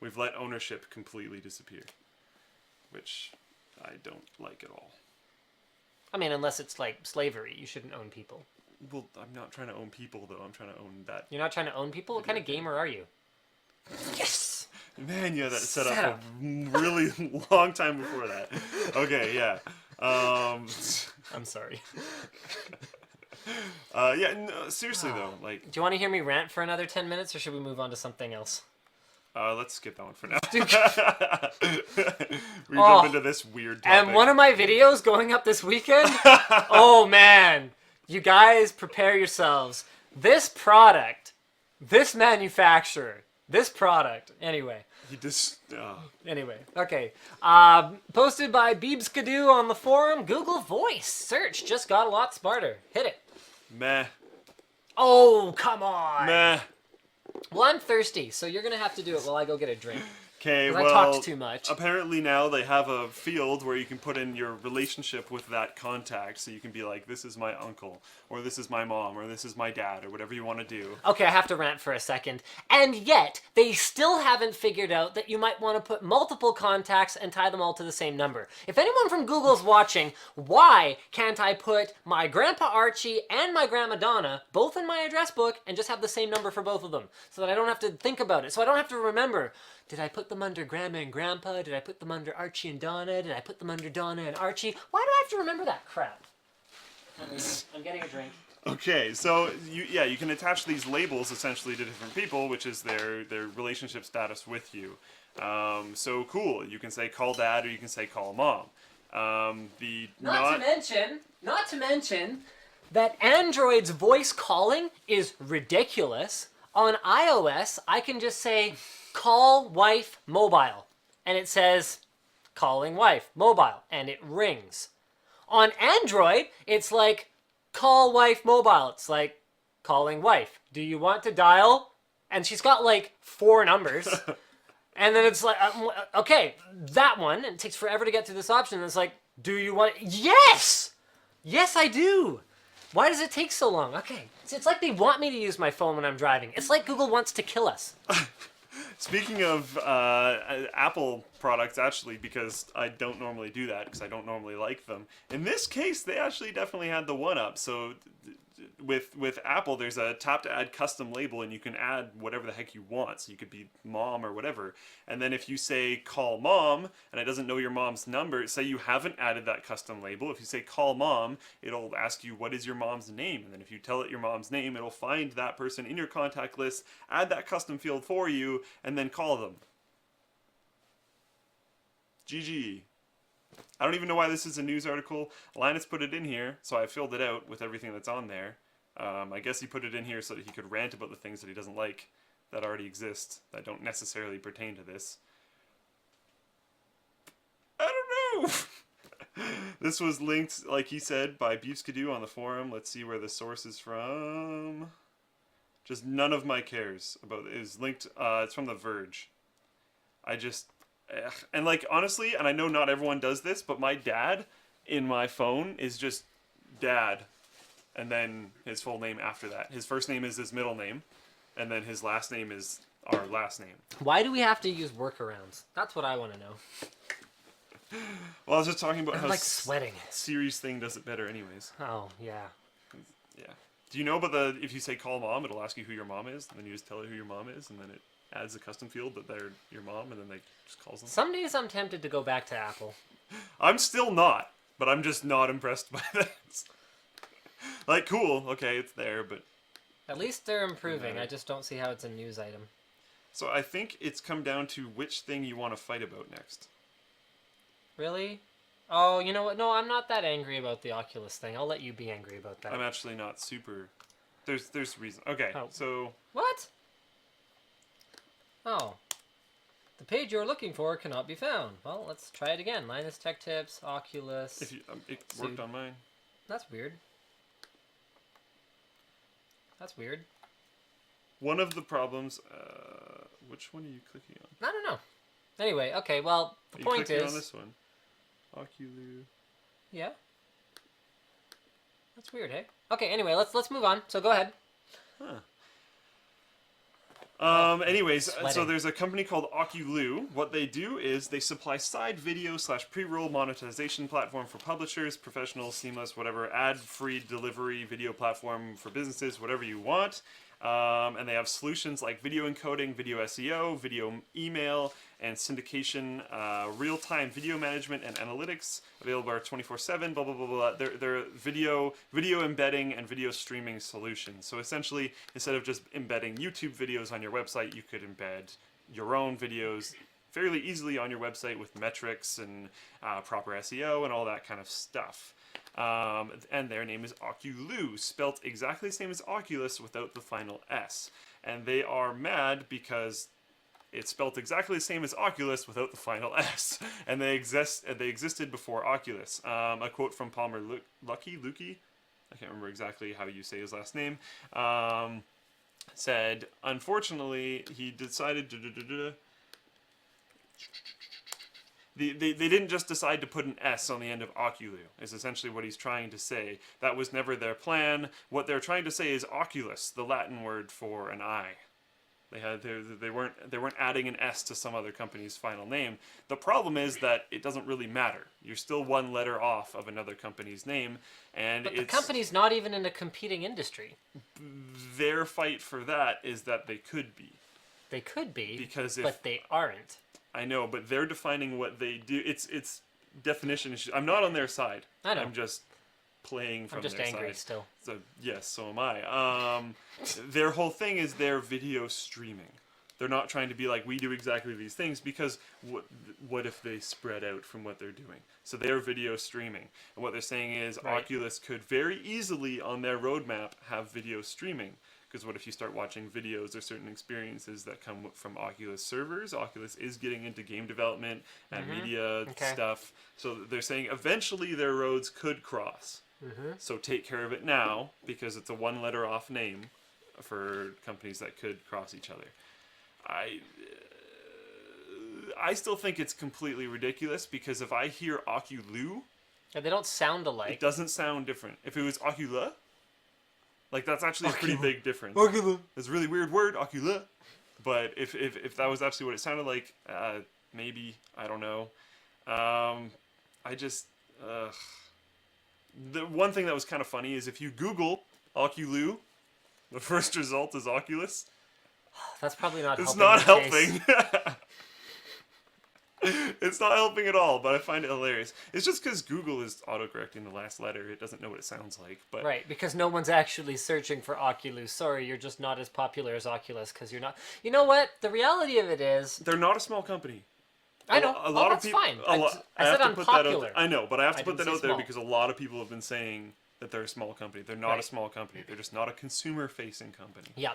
We've let ownership completely disappear, which I don't like at all. I mean, unless it's like slavery, you shouldn't own people. Well, I'm not trying to own people, though. I'm trying to own that. You're not trying to own people? What kind of gamer are you? Yes! Man, you had that set up a really long time before that. Okay, yeah. I'm sorry. Yeah, no, seriously, though. Like, do you want to hear me rant for another 10 minutes, or should we move on to something else? Let's skip that one for now. We jump into this weird topic. And one of my videos going up this weekend? Oh, man. You guys, prepare yourselves. This product, this manufacturer, this product. Anyway. He just... Anyway, okay. Posted by Beebskadoo on the forum. Google Voice search just got a lot smarter. Hit it. Meh. Oh, come on. Meh. Well, I'm thirsty, so you're going to have to do it while I go get a drink. Okay, 'Cause I well, talked too much. apparently now they have a field where you can put in your relationship with that contact, so you can be like, this is my uncle, or this is my mom, or this is my dad, or whatever you want to do. Okay, I have to rant for a second. And yet, they still haven't figured out that you might want to put multiple contacts and tie them all to the same number. If anyone from Google's watching, why can't I put my Grandpa Archie and my Grandma Donna both in my address book and just have the same number for both of them? So that I don't have to think about it. So I don't have to remember, did I put them under Grandma and Grandpa? Did I put them under Archie and Donna? Did I put them under Donna and Archie? Why do I have to remember that crap? I'm getting a drink. Okay, so you can attach these labels essentially to different people, which is their relationship status with you. So cool. You can say call dad, or you can say call mom. Not to mention that Android's voice calling is ridiculous. On iOS, I can just say call wife mobile, and it says calling wife mobile, and it rings. On Android, it's like call wife mobile. It's like calling wife. Do you want to dial? And she's got like 4 numbers. And then it's like, okay, that one. And it takes forever to get to this option. And it's like, do you want? Yes! Yes, I do. Why does it take so long? Okay. It's like they want me to use my phone when I'm driving. It's like Google wants to kill us. Speaking of Apple products, actually, because I don't normally do that, because I don't normally like them. In this case, they actually definitely had the one-up. So with Apple, there's a tap to add custom label, and you can add whatever the heck you want. So you could be mom or whatever. And then if you say call mom, and it doesn't know your mom's number, say you haven't added that custom label. If you say call mom, it'll ask you what is your mom's name. And then if you tell it your mom's name, it'll find that person in your contact list, add that custom field for you, and then call them. GG. I don't even know why this is a news article. Linus put it in here, so I filled it out with everything that's on there. I guess he put it in here so that he could rant about the things that he doesn't like that already exist, that don't necessarily pertain to this. I don't know! This was linked, like he said, by Beefskadoo on the forum. Let's see where the source is from. Just none of my cares about it. Is linked, it's from The Verge. And like, honestly, and I know not everyone does this, but my dad in my phone is just dad, and then his full name after that. His first name is his middle name, and then his last name is our last name. Why do we have to use workarounds? That's what I want to know. Well, I was just talking about how like sweating. Siri's thing does it better anyways. Oh, yeah. Yeah. Do you know about if you say call mom, it'll ask you who your mom is, and then you just tell it who your mom is, and then it adds a custom field that they're your mom, and then they just calls them. Some days I'm tempted to go back to Apple. I'm still not, but I'm just not impressed by that. Like, cool, okay, it's there, but... At least they're improving. I just don't see how it's a news item. So I think it's come down to which thing you want to fight about next. Really? Oh, you know what? No, I'm not that angry about the Oculus thing. I'll let you be angry about that. I'm actually not super... There's reason. Okay, so... What? Oh. The page you're looking for cannot be found. Well, let's try it again. Linus Tech Tips, Oculus. It worked on mine. That's weird. That's weird. One of the problems... which one are you clicking on? I don't know. Anyway, okay, well, the point is... on this one. Oculus. Yeah. That's weird, hey? Okay, anyway, let's move on. So go ahead. Huh. Anyways, so there's a company called Oculus. What they do is they supply side video / pre-roll monetization platform for publishers, professionals, seamless, whatever, ad-free delivery video platform for businesses, whatever you want. And they have solutions like video encoding, video SEO, video email, and syndication, real-time video management and analytics, available 24/7, blah, blah, blah, blah. They're video embedding and video streaming solutions. So essentially, instead of just embedding YouTube videos on your website, you could embed your own videos fairly easily on your website with metrics and proper SEO and all that kind of stuff. And their name is Oculus, spelt exactly the same as Oculus without the final S. And they are mad because it's spelt exactly the same as Oculus without the final S. And they existed before Oculus. A quote from Palmer Luckey, I can't remember exactly how you say his last name, said, unfortunately, he decided They didn't just decide to put an S on the end of Oculu, is essentially what he's trying to say. That was never their plan. What they're trying to say is Oculus, the Latin word for an eye. They weren't adding an S to some other company's final name. The problem is that it doesn't really matter. You're still one letter off of another company's name, and But the company's not even in a competing industry. their fight for that is that they could be. They could be, Because but they aren't. I know, but they're defining what they do. It's definition issues. I'm not on their side. I know. I'm just playing from their side. I'm just angry still. So yes, so am I. Their whole thing is their video streaming. They're not trying to be like, we do exactly these things, because what if they spread out from what they're doing? So they're video streaming, and what they're saying is Right. Oculus could very easily on their roadmap have video streaming. Because what if you start watching videos or certain experiences that come from Oculus servers? Oculus is getting into game development and media stuff. So they're saying eventually their roads could cross. So take care of it now, because it's a one letter off name for companies that could cross each other. I still think it's completely ridiculous, because if I hear Oculu, Yeah, they don't sound alike. it doesn't sound different. If it was Ocula, like, that's actually a pretty big difference. Oculu. It's a really weird word, Ocula. But if that was actually what it sounded like, maybe, I don't know. The one thing that was kind of funny is if you Google Oculu, the first result is Oculus. That's probably not It's helping. not the case. helping. It's not helping at all, but I find it hilarious. It's just because Google is autocorrecting the last letter. It doesn't know what it sounds like. But Right, because no one's actually searching for Oculus. Sorry, you're just not as popular as Oculus because you're not. You know what? The reality of it is, they're not a small company. I know. A lot of that's people. fine. I I said have to put that out unpopular. there. I know, but I have to I put didn't that say out there small. because a lot of people have been saying that they're a small company. They're not a Right. small company. They're just not a consumer-facing company. Yeah.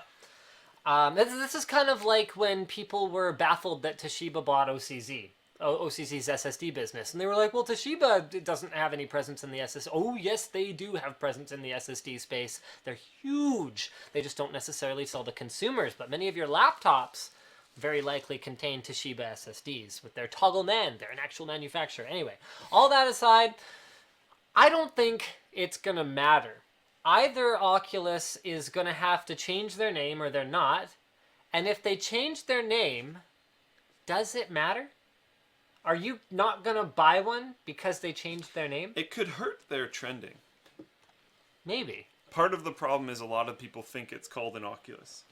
This is kind of like when people were baffled that Toshiba bought OCZ's SSD business. And they were like, well, Toshiba doesn't have any presence in the SSD. Oh, yes, they do have presence in the SSD space. They're huge. They just don't necessarily sell to consumers. But many of your laptops very likely contain Toshiba SSDs with their toggle NAND. They're an actual manufacturer. Anyway, all that aside, I don't think it's going to matter. Either Oculus is going to have to change their name or they're not. And if they change their name, does it matter? Are you not going to buy one because they changed their name? It could hurt their trending. Maybe. Part of the problem is a lot of people think it's called an Oculus.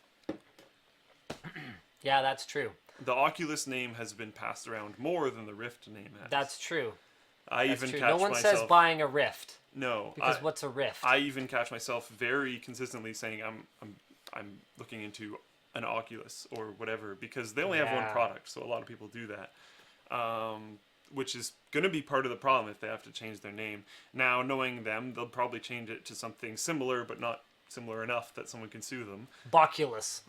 Yeah, that's true. The Oculus name has been passed around more than the Rift name has. That's true. I That's even true. catch No one myself. says buying a Rift. No, Because what's a Rift? I even catch myself very consistently saying I'm looking into an Oculus or whatever, because they only have one Yeah. product, so a lot of people do that. Which is going to be part of the problem if they have to change their name. Now, knowing them, they'll probably change it to something similar, but not similar enough that someone can sue them. Boculus.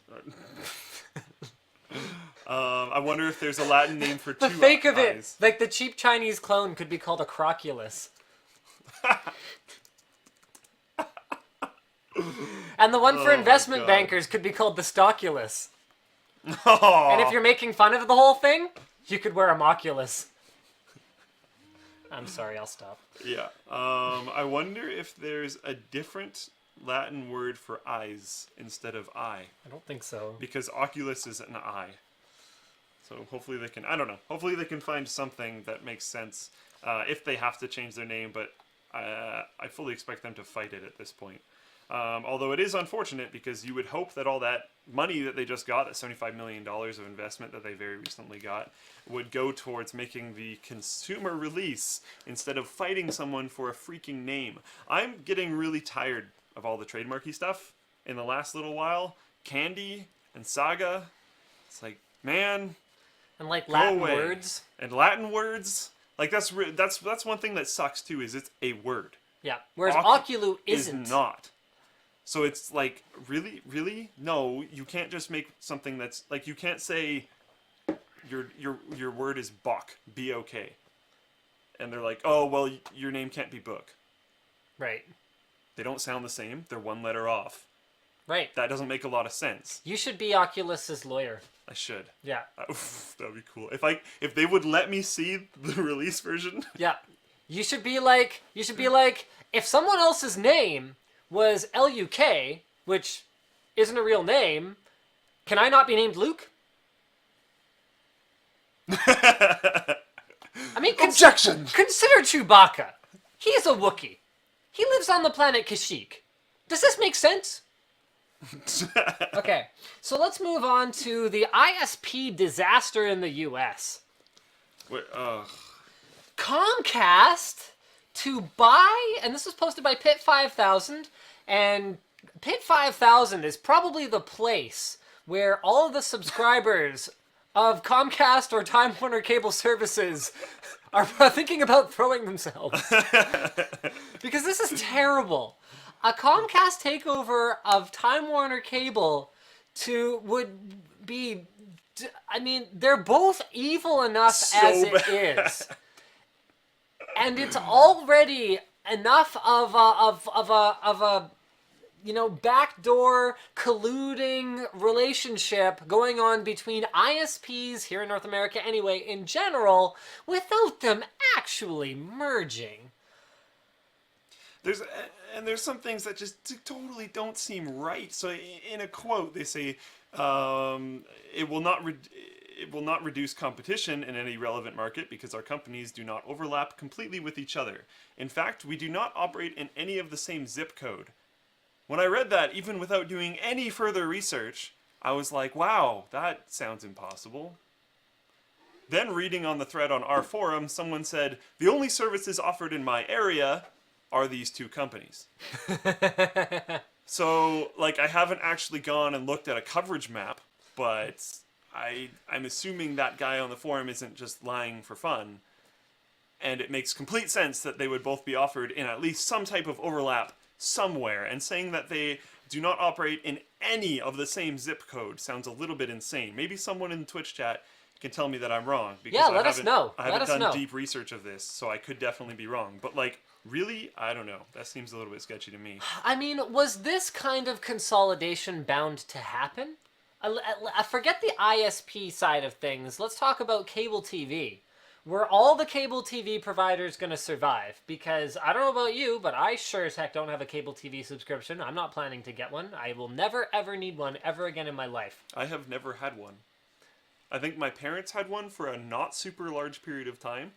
I wonder if there's a Latin name for The two fake of it. eyes. Like the cheap Chinese clone could be called a Croculus. And the one for Oh my investment God. bankers could be called the Stockulus. Oh. And if you're making fun of the whole thing, you could wear a Moculus. I'm sorry, I'll stop. Yeah. I wonder if there's a different Latin word for eyes instead of eye, I don't think so. because Oculus is an eye. So hopefully they can, I don't know, hopefully they can find something that makes sense if they have to change their name, but I fully expect them to fight it at this point. Although it is unfortunate, because you would hope that all that money that they just got, that $75 million of investment that they very recently got, would go towards making the consumer release instead of fighting someone for a freaking name. I'm getting really tired of all the trademarky stuff in the last little while. Candy and Saga. It's like, man, And like go Latin away. words. And Latin words. Like that's one thing that sucks too, is it's a word. Yeah. Whereas Ocu- Oculu isn't. Is not. So it's like, really? No, you can't just make something that's like, you can't say your word is Bok, B-O-K. And they're like, oh, well, your name can't be Book. Right. They don't sound the same. They're one letter off. Right. That doesn't make a lot of sense. You should be Oculus's lawyer. I should. Yeah. That'd be cool. If they would let me see the release version. Yeah. You should be like, if someone else's name was LUK, which isn't a real name, can I not be named Luke? I mean, Objection! Consider Chewbacca. He's a Wookiee. He lives on the planet Kashyyyk. Does this make sense? Okay, so let's move on to the ISP disaster in the US. Wait, Comcast to buy, and this was posted by Pit 5000, and Pit 5000 is probably the place where all of the subscribers of Comcast or Time Warner Cable Services are thinking about throwing themselves. Because this is terrible. A Comcast takeover of Time Warner Cable would be, I mean, they're both evil enough as it is. And it's already enough of a backdoor colluding relationship going on between ISPs here in North America anyway, in general, without them actually merging. There's some things that just totally don't seem right. So in a quote, they say, it will not reduce competition in any relevant market because our companies do not overlap completely with each other. In fact, we do not operate in any of the same zip code. When I read that, even without doing any further research, I was like, wow, that sounds impossible. Then reading on the thread on our forum, someone said, the only services offered in my area are these two companies. So, I haven't actually gone and looked at a coverage map, but I'm assuming that guy on the forum isn't just lying for fun. And it makes complete sense that they would both be offered in at least some type of overlap somewhere. And saying that they do not operate in any of the same zip code sounds a little bit insane. Maybe someone in Twitch chat can tell me that I'm wrong. Because yeah, let us know. I haven't done deep research of this, so I could definitely be wrong. But, really? I don't know. That seems a little bit sketchy to me. I mean, was this kind of consolidation bound to happen? I forget the ISP side of things. Let's talk about cable TV. Were all the cable TV providers going to survive? Because I don't know about you, but I sure as heck don't have a cable TV subscription. I'm not planning to get one. I will never, ever need one ever again in my life. I have never had one. I think my parents had one for a not super large period of time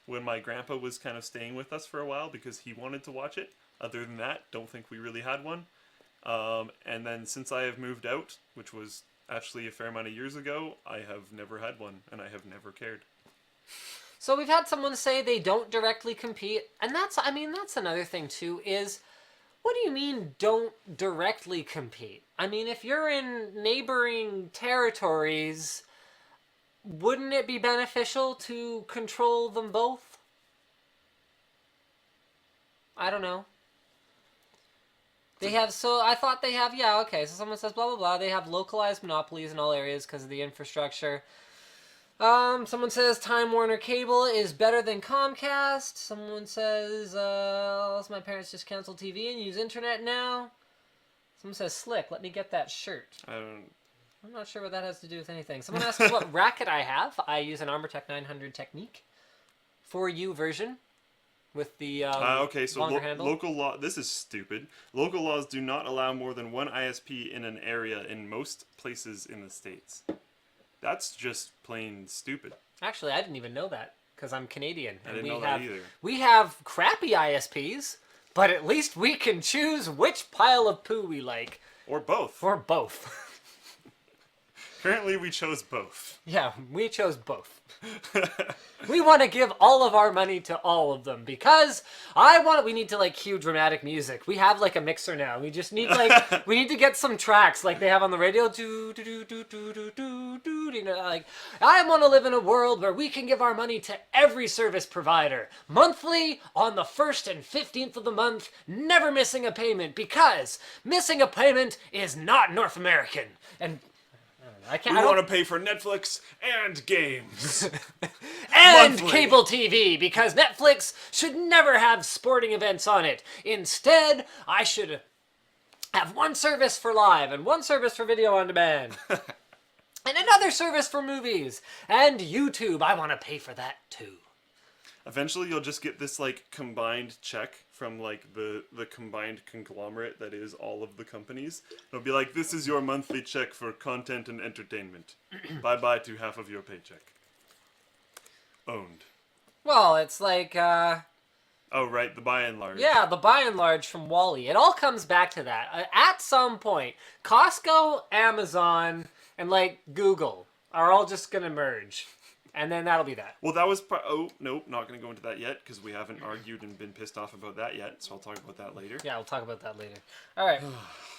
when my grandpa was kind of staying with us for a while because he wanted to watch it. Other than that, don't think we really had one. And then since I have moved out, which was actually a fair amount of years ago, I have never had one, and I have never cared. So we've had someone say they don't directly compete, and that's another thing too, is what do you mean don't directly compete? I mean, if you're in neighboring territories, wouldn't it be beneficial to control them both? I don't know. I thought they have, so someone says blah, blah, blah. They have localized monopolies in all areas because of the infrastructure. Someone says Time Warner Cable is better than Comcast. Someone says, my parents just canceled TV and use internet now. Someone says, slick, let me get that shirt. I'm not sure what that has to do with anything. Someone asked me what racket I have. I use an ArmorTech 900 Technique 4U version. With the longer handle. Local law. This is stupid. Local laws do not allow more than one ISP in an area in most places in the States. That's just plain stupid. Actually, I didn't even know that because I'm Canadian. I didn't know that either. We have crappy ISPs, but at least we can choose which pile of poo we like. Or both. Or both. Currently, we chose both. Yeah, we chose both. We want to give all of our money to all of them because we need to cue dramatic music. We have a mixer now. We just need we need to get some tracks like they have on the radio. I want to live in a world where we can give our money to every service provider monthly on the 1st and 15th of the month, never missing a payment because missing a payment is not North American. And we want to pay for Netflix and games. And monthly. Cable TV, because Netflix should never have sporting events on it. Instead, I should have one service for live and one service for video on demand. And another service for movies. And YouTube, I want to pay for that too. Eventually, you'll just get this like combined check from like the combined conglomerate that is all of the companies. It'll be like, this is your monthly check for content and entertainment. Bye bye to half of your paycheck. Owned. Well, it's like, Oh right, the by and large. yeah, the by and large from Wall-E. It all comes back to that. At some point, Costco, Amazon, and like Google are all just gonna merge. And then that'll be that. Well, that was oh nope, not going to go into that yet because we haven't argued and been pissed off about that yet. So I'll talk about that later. Yeah, we'll talk about that later. All right,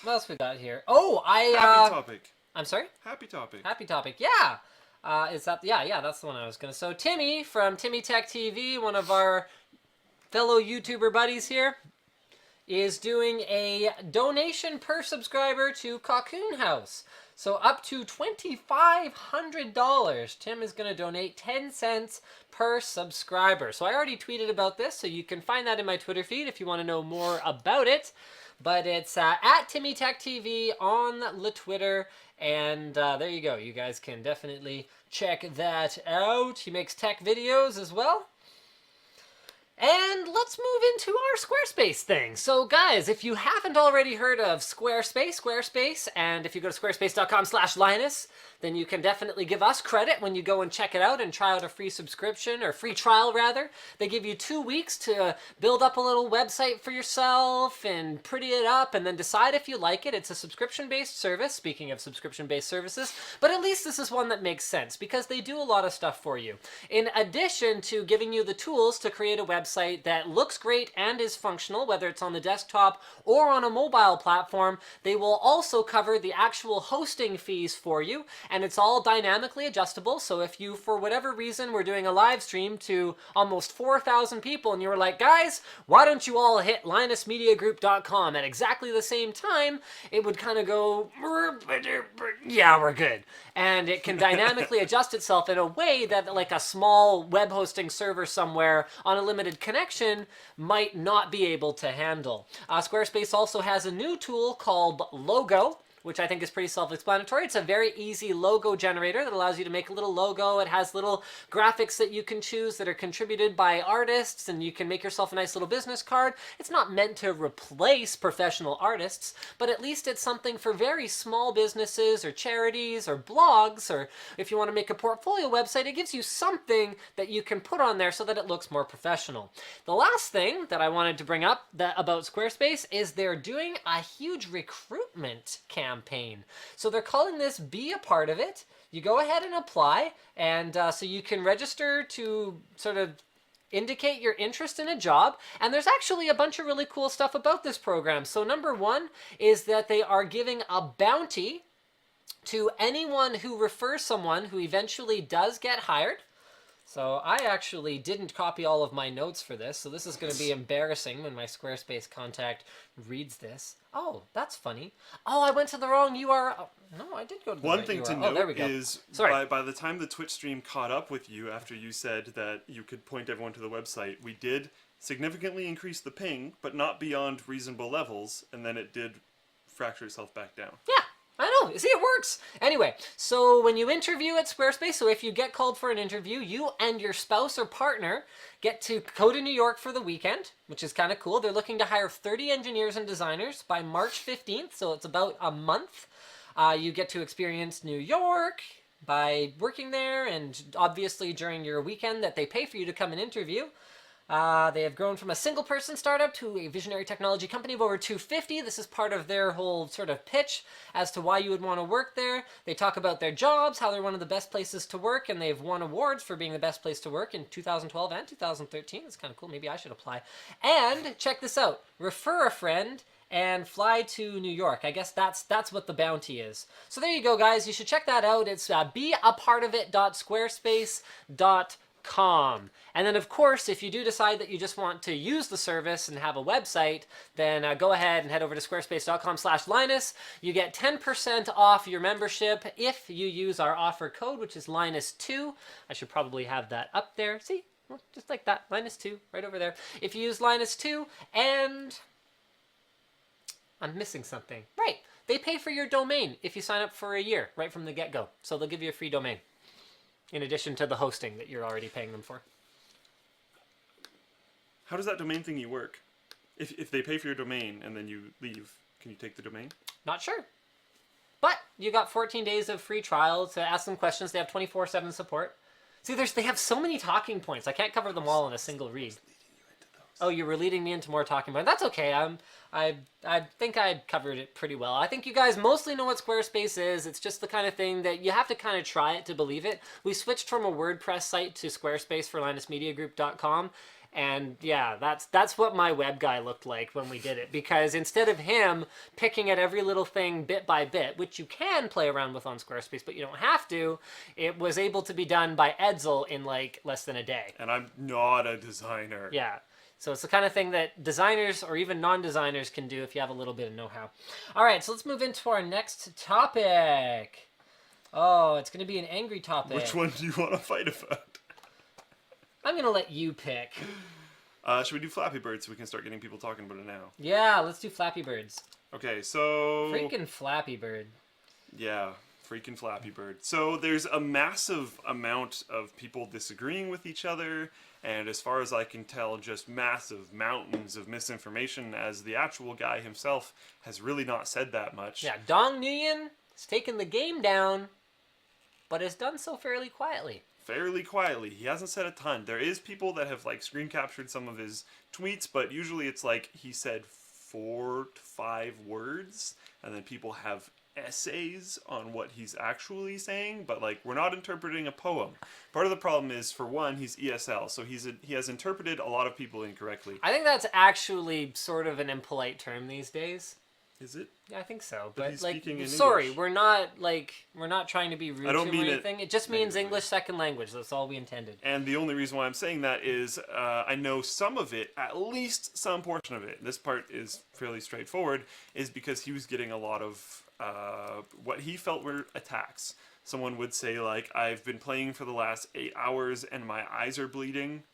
what else we got here? Oh, Happy topic. I'm sorry. Happy topic. Happy topic. Yeah. Is that? Yeah. That's the one I was gonna. So Timmy from Timmy Tech TV, one of our fellow YouTuber buddies here, is doing a donation per subscriber to Cocoon House. So up to $2,500, Tim is going to donate 10 cents per subscriber. So I already tweeted about this, so you can find that in my Twitter feed if you want to know more about it. But it's at Timmy Tech TV on the Twitter, and there you go. You guys can definitely check that out. He makes tech videos as well. And let's move into our Squarespace thing. So guys, if you haven't already heard of Squarespace, and if you go to squarespace.com/Linus, then you can definitely give us credit when you go and check it out and try out a free subscription, or free trial rather. They give you 2 weeks to build up a little website for yourself and pretty it up and then decide if you like it. It's a subscription-based service, speaking of subscription-based services, but at least this is one that makes sense because they do a lot of stuff for you. In addition to giving you the tools to create a website that looks great and is functional, whether it's on the desktop or on a mobile platform, they will also cover the actual hosting fees for you, and it's all dynamically adjustable. So if you, for whatever reason, were doing a live stream to almost 4,000 people and you were like, guys, why don't you all hit linusmediagroup.com at exactly the same time, it would kind of go, yeah, we're good. And it can dynamically adjust itself in a way that like a small web hosting server somewhere on a limited connection might not be able to handle. Squarespace also has a new tool called Logo, which I think is pretty self-explanatory. It's a very easy logo generator that allows you to make a little logo. It has little graphics that you can choose that are contributed by artists, and you can make yourself a nice little business card. It's not meant to replace professional artists, but at least it's something for very small businesses or charities or blogs, or if you want to make a portfolio website, it gives you something that you can put on there so that it looks more professional. The last thing that I wanted to bring up about Squarespace is they're doing a huge recruitment campaign. So they're calling this Be a Part of It. You go ahead and apply, and so you can register to sort of indicate your interest in a job, and there's actually a bunch of really cool stuff about this program. So number one is that they are giving a bounty to anyone who refers someone who eventually does get hired. So I actually didn't copy all of my notes for this, so this is going to be embarrassing when my Squarespace contact reads this. Oh, that's funny. Oh, I went to the wrong URL. No, I did go to the One right thing URL. to Oh, there we note go. is by the time the Twitch stream caught up with you after you said that you could point everyone to the website, we did significantly increase the ping, but not beyond reasonable levels, and then it did fracture itself back down. Yeah. I know. See, it works. Anyway, so when you interview at Squarespace, so if you get called for an interview, you and your spouse or partner get to go to New York for the weekend, which is kind of cool. They're looking to hire 30 engineers and designers by March 15th, so it's about a month. You get to experience New York by working there, and obviously during your weekend that they pay for you to come and interview. They have grown from a single-person startup to a visionary technology company of over 250. This is part of their whole sort of pitch as to why you would want to work there. They talk about their jobs, how they're one of the best places to work, and they've won awards for being the best place to work in 2012 and 2013. That's kind of cool. Maybe I should apply. And check this out. Refer a friend and fly to New York. I guess that's what the bounty is. So there you go, guys. You should check that out. It's beapartofit.squarespace.com. And then, of course, if you do decide that you just want to use the service and have a website, then go ahead and head over to squarespace.com/Linus. You get 10% off your membership if you use our offer code, which is Linus2. I should probably have that up there. See? Just like that. Linus2, right over there. If you use Linus2, and I'm missing something. Right. They pay for your domain if you sign up for a year right from the get-go. So they'll give you a free domain in addition to the hosting that you're already paying them for. How does that domain thingy work? If they pay for your domain and then you leave, can you take the domain? Not sure. But you got 14 days of free trial to ask them questions. They have 24/7 support. See, they have so many talking points. I can't cover them all in a single read. Oh, you were leading me into more talking points. That's okay. I think I covered it pretty well. I think you guys mostly know what Squarespace is. It's just the kind of thing that you have to kind of try it to believe it. We switched from a WordPress site to Squarespace for LinusMediaGroup.com. And yeah, that's what my web guy looked like when we did it. Because instead of him picking at every little thing bit by bit, which you can play around with on Squarespace, but you don't have to, it was able to be done by Edsel in like less than a day. And I'm not a designer. Yeah. So it's the kind of thing that designers or even non-designers can do if you have a little bit of know-how. All right, so let's move into our next topic. Oh, it's going to be an angry topic. Which one do you want to fight about? I'm going to let you pick. Should we do Flappy Bird so we can start getting people talking about it now? Yeah, let's do Flappy Birds. Okay, so... Freaking Flappy Bird. Yeah, freaking Flappy Bird. So there's a massive amount of people disagreeing with each other, and as far as I can tell, just massive mountains of misinformation, as the actual guy himself has really not said that much. Yeah, Dong Nguyen has taken the game down, but has done so fairly quietly. Fairly quietly. He hasn't said a ton. There is people that have like screen captured some of his tweets, but usually it's like he said 4 to 5 words, and then people have essays on what he's actually saying, but like we're not interpreting a poem. Part of the problem is, for one, he's ESL, so he has interpreted a lot of people incorrectly. I think that's actually sort of an impolite term these days. Is it? Yeah, I think so. But But he's like, speaking in sorry, English. we're not trying to be rude I don't to mean or it anything. It just means negatively. English second language. That's all we intended. And the only reason why I'm saying that is I know some of it, at least some portion of it, this part is fairly straightforward, is because he was getting a lot of what he felt were attacks. Someone would say, like, I've been playing for the last 8 hours and my eyes are bleeding.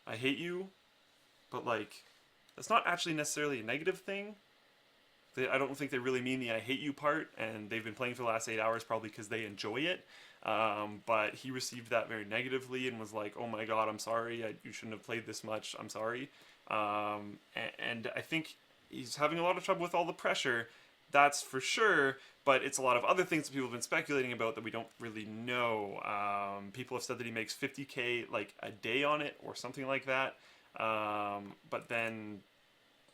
I hate you. But, like, that's not actually necessarily a negative thing. I don't think they really mean the I hate you part, and they've been playing for the last 8 hours probably because they enjoy it. But he received that very negatively and was like, oh my god, I'm sorry, you shouldn't have played this much, I'm sorry. And I think he's having a lot of trouble with all the pressure, that's for sure, but it's a lot of other things that people have been speculating about that we don't really know. People have said that he makes 50K like a day on it or something like that. But then,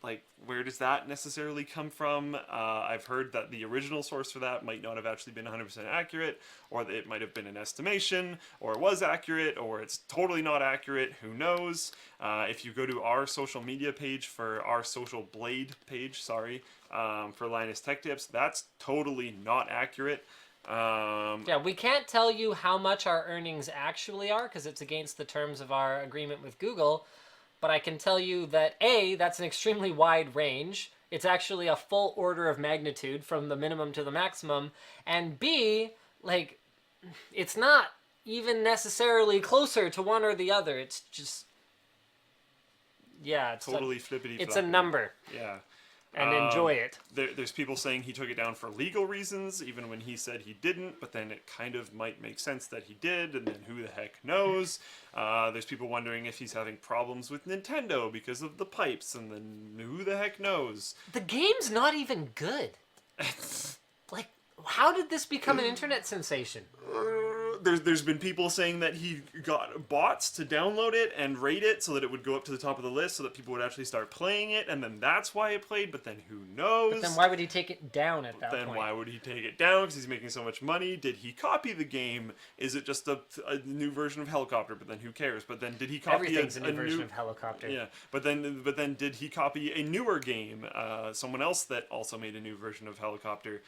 like, where does that necessarily come from? I've heard that the original source for that might not have actually been 100% accurate, or that it might have been an estimation, or it was accurate, or it's totally not accurate, who knows. If you go to our social media page for our social blade page, for Linus Tech Tips, that's totally not accurate. Yeah, we can't tell you how much our earnings actually are because it's against the terms of our agreement with Google. But I can tell you that A, that's an extremely wide range. It's actually a full order of magnitude from the minimum to the maximum. And B, like, it's not even necessarily closer to one or the other. It's just, yeah, it's totally flippity. It's a number. Yeah. And enjoy it. There's people saying he took it down for legal reasons, even when he said he didn't, but then it kind of might make sense that he did, and then who the heck knows? There's people wondering if he's having problems with Nintendo because of the pipes, and then who the heck knows? The game's not even good. Like, how did this become an internet sensation? There's been people saying that he got bots to download it and rate it so that it would go up to the top of the list so that people would actually start playing it, and then that's why it played, but then who knows? But then why would he take it down at that Then point? why would he take it down? Because he's making so much money. Did he copy the game? Is it just a new version of Helicopter? But then who cares? But then did he copy Everything's a new version of Helicopter. Yeah, but then did he copy a newer game? Someone else that also made a new version of Helicopter.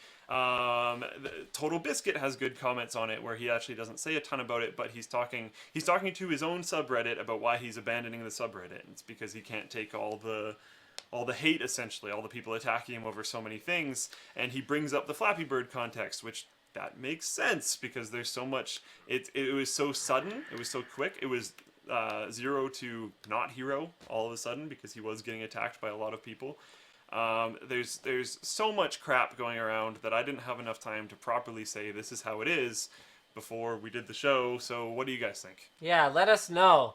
Total Biscuit has good comments on it where he actually doesn't say a ton about it, but he's talking to his own subreddit about why he's abandoning the subreddit. It's because he can't take all the hate, essentially, all the people attacking him over so many things, and he brings up the Flappy Bird context, which that makes sense because there's so much. It was so sudden, it was so quick, it was 0 to not hero all of a sudden because he was getting attacked by a lot of people. There's so much crap going around that I didn't have enough time to properly say this is how it is before we did the show. So what do you guys think? Yeah, let us know.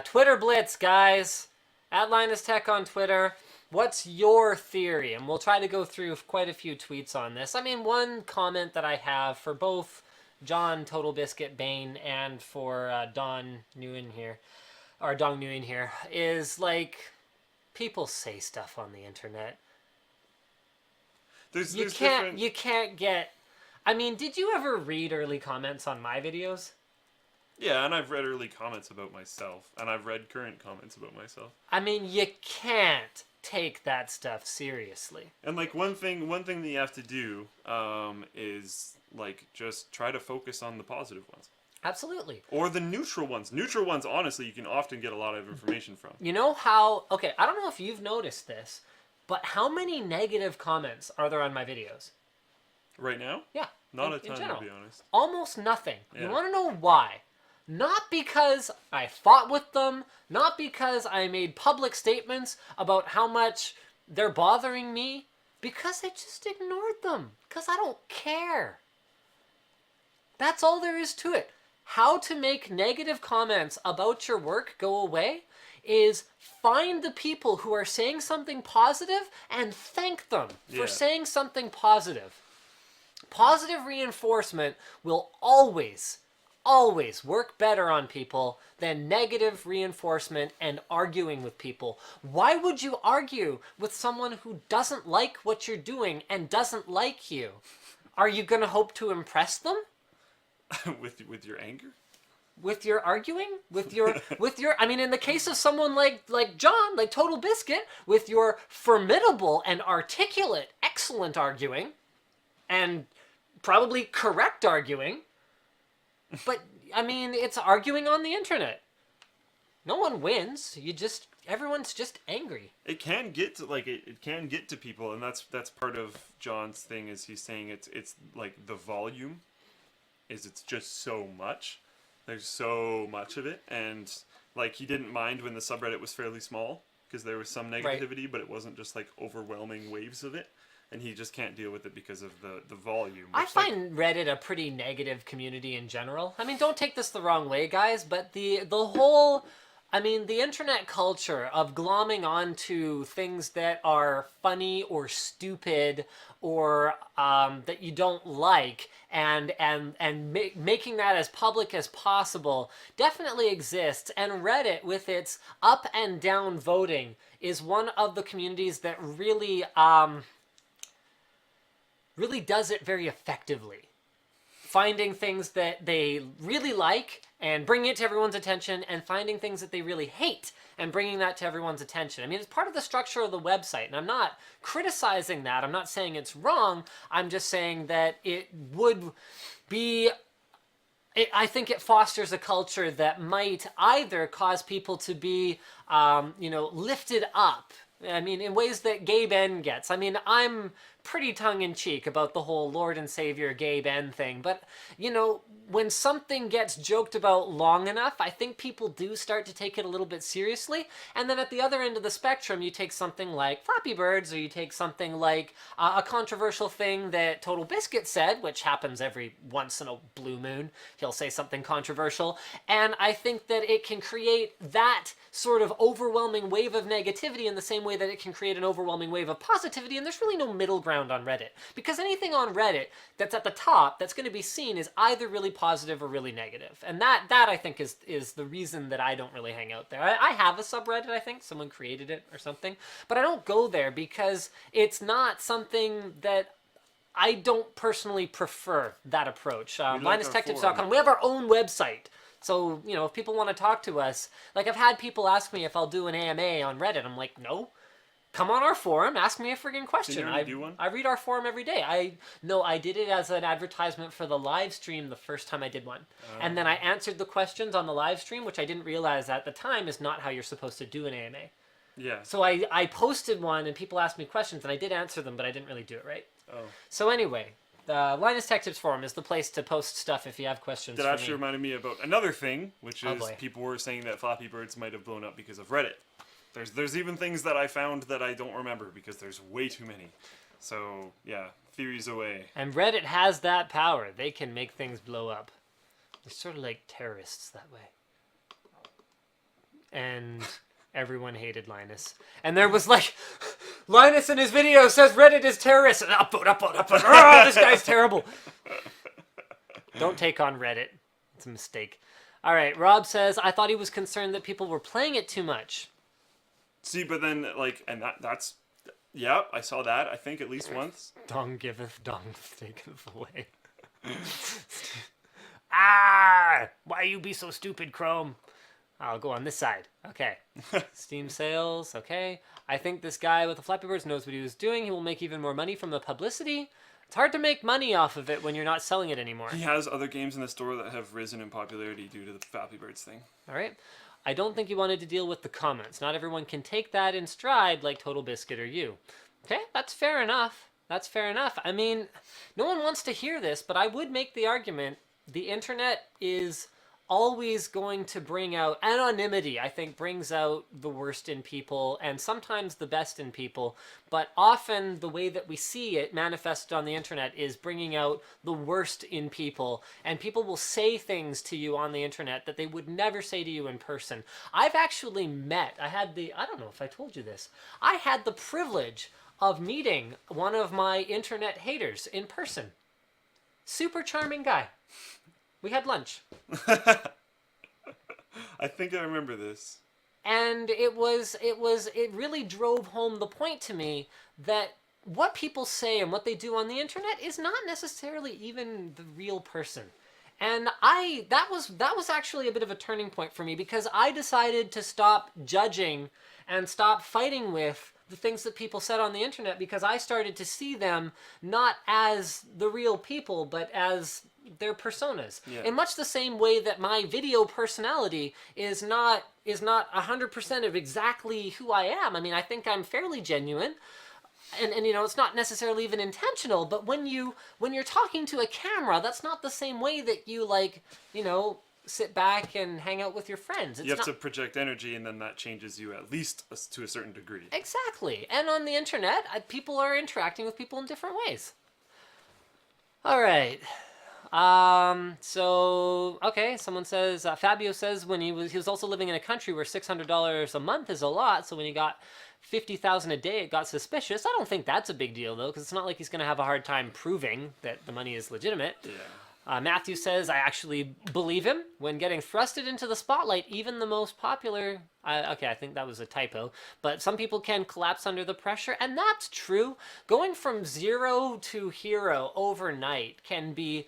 Twitter Blitz, guys. At Linus Tech on Twitter. What's your theory? And we'll try to go through quite a few tweets on this. I mean, one comment that I have for both John Total Biscuit Bane and for Don Nguyen here, or Dong Nguyen here, is like, people say stuff on the internet. You can't get. I mean, did you ever read early comments on my videos? Yeah, and I've read early comments about myself, and I've read current comments about myself. I mean, you can't take that stuff seriously. And like one thing that you have to do is like just try to focus on the positive ones. Absolutely. Or the neutral ones. Neutral ones, honestly, you can often get a lot of information from. You know how? Okay, I don't know if you've noticed this, but how many negative comments are there on my videos? Right now? Yeah. Not a ton, to be honest. Almost nothing. Yeah. You want to know why? Not because I fought with them, not because I made public statements about how much they're bothering me, because I just ignored them, because I don't care. That's all there is to it. How to make negative comments about your work go away is find the people who are saying something positive and thank them for saying something positive. Positive reinforcement will always work better on people than negative reinforcement and arguing with people. Why would you argue with someone who doesn't like what you're doing and doesn't like you? Are you going to hope to impress them? with your anger? With your arguing? With your I mean, in the case of someone like John, like Total Biscuit, with your formidable and articulate, excellent arguing, and probably correct arguing, but, I mean, it's arguing on the internet. No one wins. Everyone's just angry. It can get to, like, it can get to people, and that's part of John's thing, is he's saying it's like the volume it's just so much. There's so much of it, and, like, he didn't mind when the subreddit was fairly small, because there was some negativity, but it wasn't just, like, overwhelming waves of it. And he just can't deal with it because of the volume. I find Reddit a pretty negative community in general. I mean, don't take this the wrong way, guys, but the whole, I mean, the internet culture of glomming onto things that are funny or stupid or that you don't like and making that as public as possible definitely exists. And Reddit, with its up and down voting, is one of the communities that really does it very effectively. Finding things that they really like and bringing it to everyone's attention, and finding things that they really hate and bringing that to everyone's attention. I mean, it's part of the structure of the website, and I'm not criticizing that. I'm not saying it's wrong. I'm just saying that it would be... I think it fosters a culture that might either cause people to be, lifted up. I mean, in ways that Gay Ben gets. I mean, I'm pretty tongue-in-cheek about the whole Lord and Savior Gay Ben thing, but, when something gets joked about long enough, I think people do start to take it a little bit seriously. And then at the other end of the spectrum, you take something like Flappy Birds, or you take something like a controversial thing that Total Biscuit said, which happens every once in a blue moon. He'll say something controversial, and I think that it can create that sort of overwhelming wave of negativity in the same way that it can create an overwhelming wave of positivity, and there's really no middle ground on Reddit. Because anything on Reddit that's at the top that's going to be seen is either really positive or really negative. And that I think is the reason that I don't really hang out there. I have a subreddit, I think. Someone created it or something. But I don't go there because it's not something that I don't personally prefer, that approach. LinusTechTips.com. We have our own website. So, if people want to talk to us, like, I've had people ask me if I'll do an AMA on Reddit. I'm like, no. Come on our forum, ask me a friggin' question. Can you do one? I read our forum every day. I did it as an advertisement for the live stream the first time I did one. And then I answered the questions on the live stream, which I didn't realize at the time is not how you're supposed to do an AMA. Yeah. So I posted one, and people asked me questions, and I did answer them, but I didn't really do it right. Oh. So anyway, the Linus Tech Tips forum is the place to post stuff if you have questions. That actually reminded me about another thing, which is boy. people were saying that Flappy Birds might have blown up because of Reddit. There's even things that I found that I don't remember because there's way too many. So yeah, theories away. And Reddit has that power. They can make things blow up. They're sort of like terrorists that way. And everyone hated Linus. And there was like, Linus in his video says Reddit is terrorist. And upvote. Oh, this guy's terrible. Don't take on Reddit. It's a mistake. All right, Rob says, I thought he was concerned that people were playing it too much. See, but then, like, and that's... Yep, I saw that, I think, at least once. Dong giveth, dong taketh away. Ah! Why you be so stupid, Chrome? I'll go on this side. Okay. Steam sales. Okay. I think this guy with the Flappy Birds knows what he was doing. He will make even more money from the publicity. It's hard to make money off of it when you're not selling it anymore. He has other games in the store that have risen in popularity due to the Flappy Birds thing. All right. I don't think he wanted to deal with the comments. Not everyone can take that in stride like Total Biscuit or you. Okay, that's fair enough. That's fair enough. I mean, no one wants to hear this, but I would make the argument the internet is always going to bring out anonymity. I think brings out the worst in people and sometimes the best in people, but often the way that we see it manifested on the internet is bringing out the worst in people, and people will say things to you on the internet that they would never say to you in person. I've actually met, I don't know if I told you this, I had the privilege of meeting one of my internet haters in person. Super charming guy. We had lunch. I think I remember this. And it really drove home the point to me that what people say and what they do on the internet is not necessarily even the real person. And that was actually a bit of a turning point for me, because I decided to stop judging and stop fighting with the things that people said on the internet, because I started to see them not as the real people, but as their personas. Yeah. In much the same way that my video personality is not 100% of exactly who I am. I mean, I think I'm fairly genuine. And you know, it's not necessarily even intentional, but when you're talking to a camera, that's not the same way that you, like, you know, sit back and hang out with your friends. You have to project energy, and then that changes you at least to a certain degree. Exactly. And on the internet, people are interacting with people in different ways. All right. Okay, someone says, Fabio says when he was also living in a country where $600 a month is a lot, so when he got $50,000 a day, it got suspicious. I don't think that's a big deal, though, because it's not like he's going to have a hard time proving that the money is legitimate. Yeah. Matthew says, I actually believe him. When getting thrusted into the spotlight, even the most popular... okay, I think that was a typo. But some people can collapse under the pressure, and that's true. Going from zero to hero overnight can be...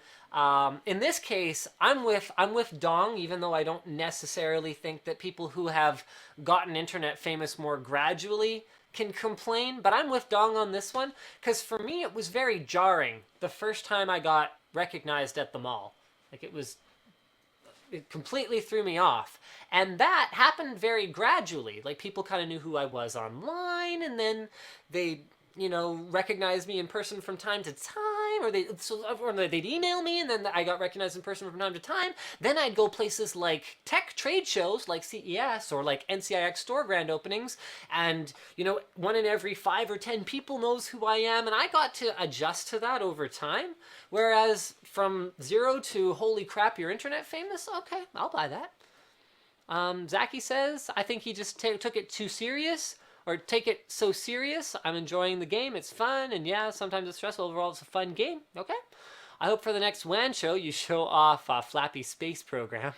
in this case, I'm with Dong, even though I don't necessarily think that people who have gotten internet famous more gradually can complain. But I'm with Dong on this one, because for me it was very jarring the first time I got recognized at the mall. Like, it completely threw me off. And that happened very gradually. Like, people kind of knew who I was online, and then they, you know, recognized me in person from time to time, or they'd email me, and then I got recognized in person from time to time. Then I'd go places like tech trade shows, like CES, or like NCIX store grand openings, and, you know, 1 in every 5 or 10 people knows who I am, and I got to adjust to that over time. Whereas from zero to, holy crap, you're internet famous? Okay, I'll buy that. Zaki says, I think he just took it too serious. Or take it so serious. I'm enjoying the game. It's fun. And yeah, sometimes it's stressful. Overall, it's a fun game. Okay. I hope for the next WAN show you show off Flappy space program.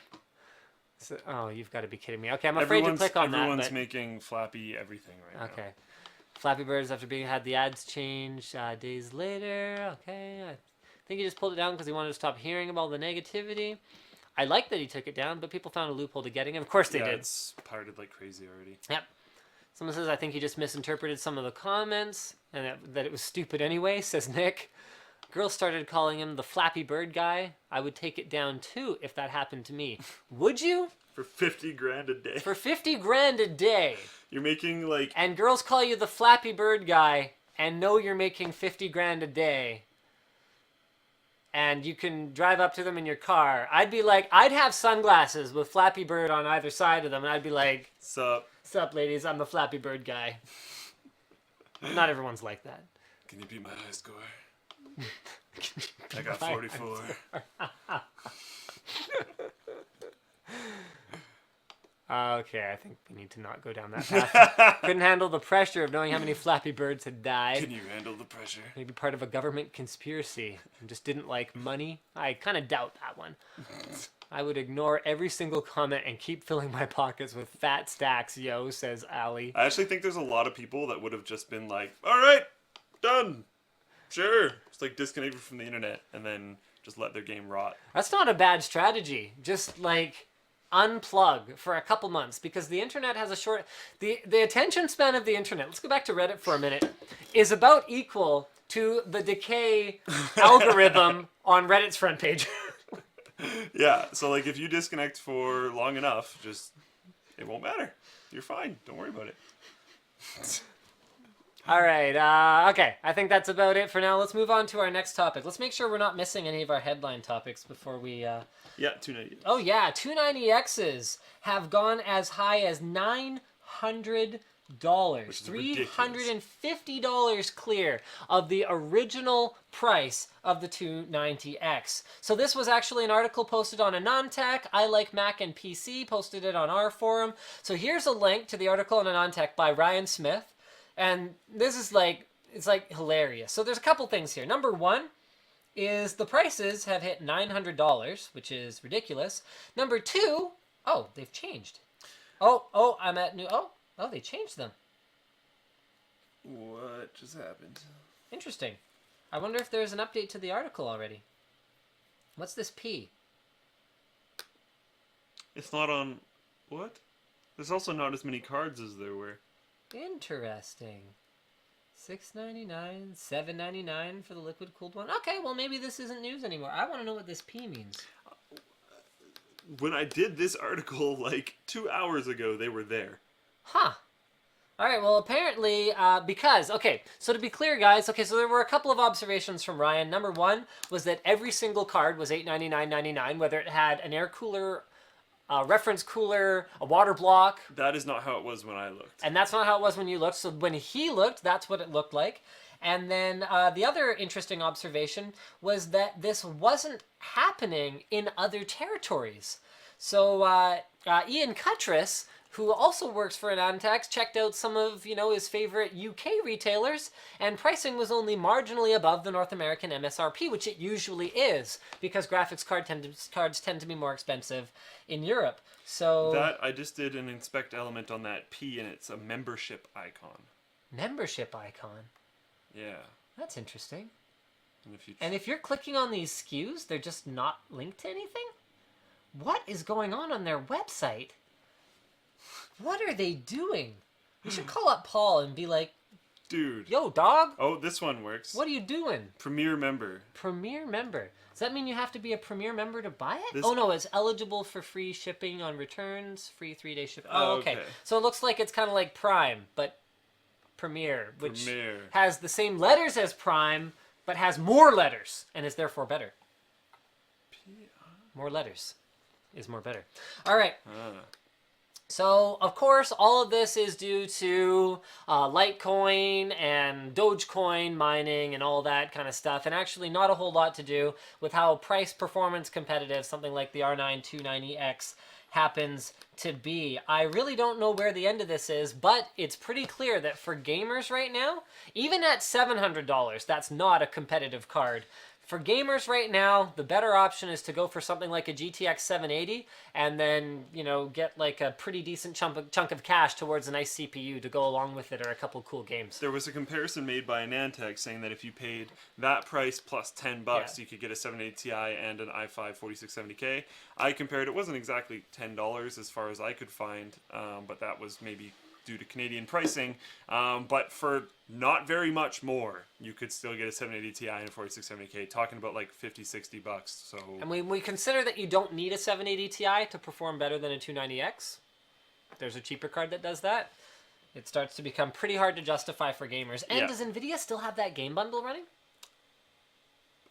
So, oh, you've got to be kidding me. Okay, I'm afraid to click on that. Everyone's making Flappy everything right now. Okay. Flappy Birds, after had the ads changed days later. Okay. I think he just pulled it down because he wanted to stop hearing about the negativity. I like that he took it down, but people found a loophole to getting it. Of course they did. It's pirated like crazy already. Yep. Someone says, I think he just misinterpreted some of the comments, and that it was stupid anyway, says Nick. Girls started calling him the Flappy Bird guy. I would take it down too if that happened to me. Would you? For 50 grand a day. For 50 grand a day. You're making like... And girls call you the Flappy Bird guy and know you're making 50 grand a day. And you can drive up to them in your car. I'd be like, I'd have sunglasses with Flappy Bird on either side of them, and I'd be like... Sup? What's up, ladies? I'm the Flappy Bird guy. Not everyone's like that. Can you beat my high score? I got 44. Okay, I think we need to not go down that path. Couldn't handle the pressure of knowing how many Flappy Birds had died. Can you handle the pressure? Maybe part of a government conspiracy and just didn't like money. I kind of doubt that one. I would ignore every single comment and keep filling my pockets with fat stacks, yo, says Ali. I actually think there's a lot of people that would have just been like, all right, done. Sure. Just like disconnected from the internet and then just let their game rot. That's not a bad strategy. Just like unplug for a couple months because the internet has a short... The attention span of the internet, let's go back to Reddit for a minute, is about equal to the decay algorithm on Reddit's front page. Yeah, so like if you disconnect for long enough, just it won't matter. You're fine. Don't worry about it. All right. Okay. I think that's about it for now. Let's move on to our next topic. Let's make sure we're not missing any of our headline topics before we... Yeah, 290. Oh, yeah. 290Xs have gone as high as $900. Which is $350 clear of the original price of the 290X. So this was actually an article posted on AnonTech. I Like Mac and PC posted it on our forum. So here's a link to the article on AnonTech by Ryan Smith. And this is like, it's like hilarious. So there's a couple things here. Number one is the prices have hit $900, which is ridiculous. Number two, oh, they've changed. Oh, I'm at new, oh, they changed them. What just happened? Interesting. I wonder if there's an update to the article already. What's this P? It's not on... What? There's also not as many cards as there were. Interesting. $6.99, $7.99 for the liquid cooled one. Okay, well maybe this isn't news anymore. I want to know what this P means. When I did this article like 2 hours ago, they were there. Huh. All right, well, apparently, because, okay, so to be clear, guys, okay, so there were a couple of observations from Ryan. Number one was that every single card was $899.99, whether it had an air cooler, a reference cooler, a water block. That is not how it was when I looked. And that's not how it was when you looked. So when he looked, that's what it looked like. And then the other interesting observation was that this wasn't happening in other territories. So Ian Cuttress, who also works for AnonTech, checked out some of, his favorite UK retailers, and pricing was only marginally above the North American MSRP, which it usually is, because graphics cards tend to be more expensive in Europe. So that, I just did an inspect element on that P, and it's a membership icon. Membership icon? Yeah. That's interesting. And if you're clicking on these SKUs, they're just not linked to anything? What is going on their website? What are they doing? We should call up Paul and be like, dude. Yo, dog. Oh, this one works. What are you doing? Premier member. Premier member. Does that mean you have to be a Premier member to buy it? This... Oh, no, it's eligible for free shipping on returns, free 3-day shipping. Oh, okay. So it looks like it's kind of like Prime, but Premier, which has the same letters as Prime, but has more letters and is therefore better. More letters is more better. All right. So, of course, all of this is due to Litecoin and Dogecoin mining and all that kind of stuff, and actually not a whole lot to do with how price performance competitive something like the R9 290X happens to be. I really don't know where the end of this is, but it's pretty clear that for gamers right now, even at $700, that's not a competitive card. For gamers right now, the better option is to go for something like a GTX 780 and then, get like a pretty decent chunk of cash towards a nice CPU to go along with it or a couple cool games. There was a comparison made by AnonTech saying that if you paid that price plus $10, you could get a 780 Ti and an i5 4670K. I compared, it wasn't exactly $10 as far as I could find, but that was maybe due to Canadian pricing, but for not very much more, you could still get a 780 Ti and a 4670K, talking about like $50-$60. So, and we consider that you don't need a 780 Ti to perform better than a 290X. There's a cheaper card that does that. It starts to become pretty hard to justify for gamers. And does NVIDIA still have that game bundle running?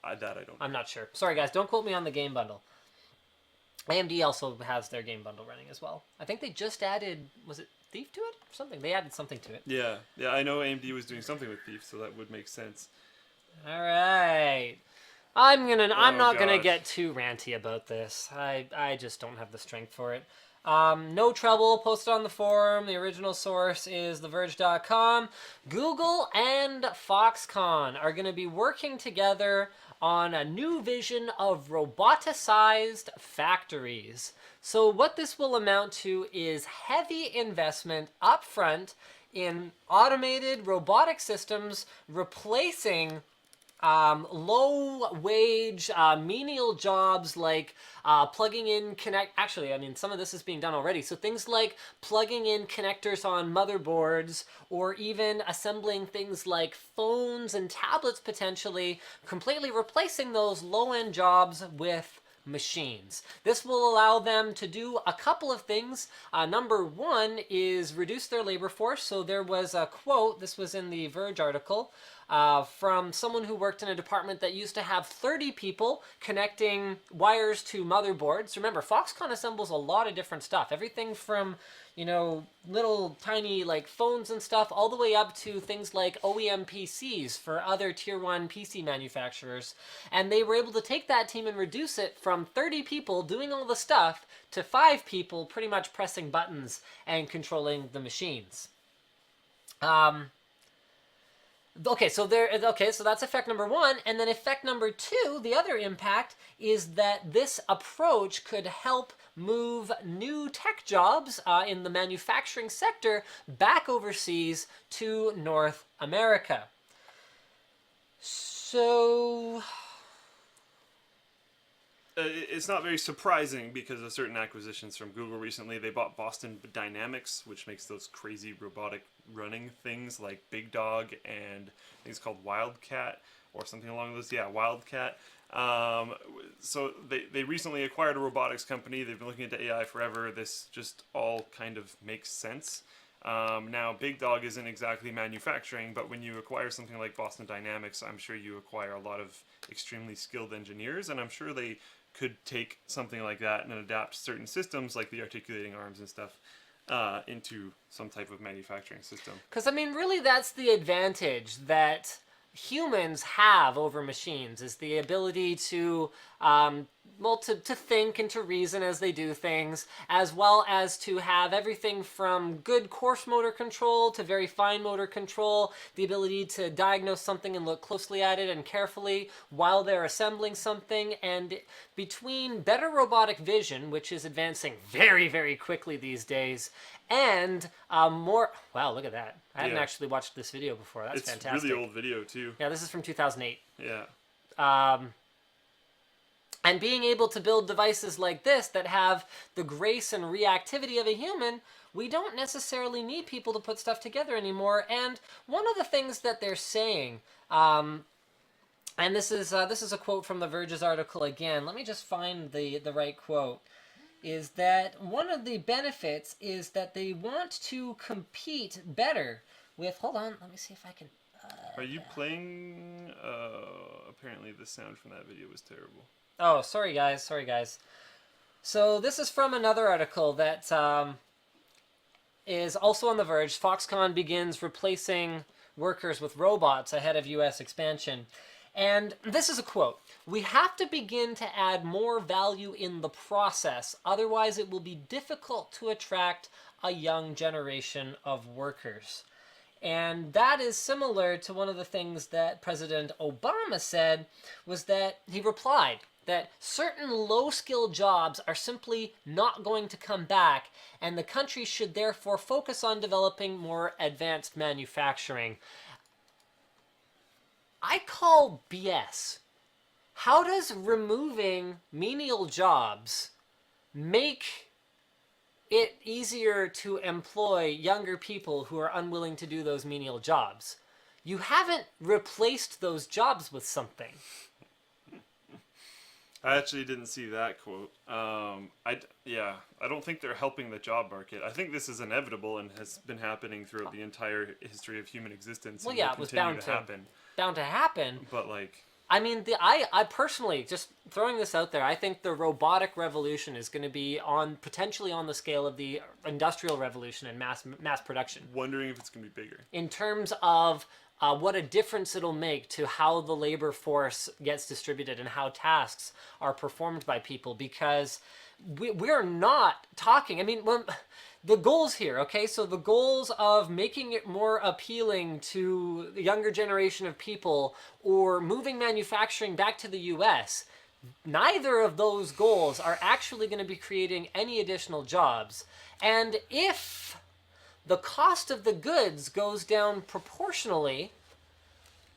That I don't know. I'm not sure. Sorry guys, don't quote me on the game bundle. AMD also has their game bundle running as well. I think they just added, was it Thief to it? Something. They added something to it. Yeah, I know AMD was doing something with Thief, so that would make sense. All right. I'm not gonna gosh. get too ranty about this. I just don't have the strength for it. No trouble. Posted on the forum. The original source is TheVerge.com. Google and Foxconn are going to be working together on a new vision of roboticized factories. So what this will amount to is heavy investment upfront in automated robotic systems replacing low-wage, menial jobs like plugging in Actually, I mean, some of this is being done already. So things like plugging in connectors on motherboards, or even assembling things like phones and tablets, potentially completely replacing those low-end jobs with machines. This will allow them to do a couple of things. Number one is reduce their labor force. So there was a quote, this was in the Verge article, from someone who worked in a department that used to have 30 people connecting wires to motherboards. Remember, Foxconn assembles a lot of different stuff. Everything from, little tiny like phones and stuff, all the way up to things like OEM PCs for other tier 1 PC manufacturers. And they were able to take that team and reduce it from 30 people doing all the stuff to 5 people pretty much pressing buttons and controlling the machines. Okay, so that's effect number one, and then effect number two, the other impact, is that this approach could help move new tech jobs in the manufacturing sector back overseas to North America. So it's not very surprising because of certain acquisitions from Google recently. They bought Boston Dynamics, which makes those crazy robotic running things like Big Dog and I think it's called Wildcat or something along those. Yeah, Wildcat. So they recently acquired a robotics company. They've been looking into AI forever. This just all kind of makes sense. Now, Big Dog isn't exactly manufacturing, but when you acquire something like Boston Dynamics, I'm sure you acquire a lot of extremely skilled engineers, and I'm sure they could take something like that and adapt certain systems like the articulating arms and stuff into some type of manufacturing system. Because, I mean, really that's the advantage that humans have over machines, is the ability to to think and to reason as they do things, as well as to have everything from good coarse motor control to very fine motor control, the ability to diagnose something and look closely at it and carefully while they're assembling something. And between better robotic vision, which is advancing very, very quickly these days, and more... Wow, look at that. I hadn't actually watched this video before. That's fantastic. It's a really old video, too. Yeah, this is from 2008. Yeah. And being able to build devices like this that have the grace and reactivity of a human, we don't necessarily need people to put stuff together anymore. And one of the things that they're saying, and this is a quote from the Verge's article again. Let me just find the right quote. Is that one of the benefits is that they want to compete better with... Hold on, let me see if I can... Are you playing... apparently the sound from that video was terrible. Oh, sorry guys. So this is from another article that is also on The Verge. Foxconn begins replacing workers with robots ahead of U.S. expansion. And this is a quote. "We have to begin to add more value in the process. Otherwise, it will be difficult to attract a young generation of workers." And that is similar to one of the things that President Obama said, was that he replied that certain low-skilled jobs are simply not going to come back, and the country should therefore focus on developing more advanced manufacturing. I call BS. How does removing menial jobs make it easier to employ younger people who are unwilling to do those menial jobs? You haven't replaced those jobs with something. I actually didn't see that quote. I don't think they're helping the job market. I think this is inevitable and has been happening throughout the entire history of human existence. Well, and yeah, will it was continue bound to happen. to happen. But like, I mean, I personally, just throwing this out there, I think the robotic revolution is going to be potentially on the scale of the industrial revolution and mass production. Wondering if it's going to be bigger. In terms of what a difference it'll make to how the labor force gets distributed and how tasks are performed by people, because we're not talking. I mean, the goals here, okay? So the goals of making it more appealing to the younger generation of people or moving manufacturing back to the US, neither of those goals are actually going to be creating any additional jobs. And if the cost of the goods goes down proportionally,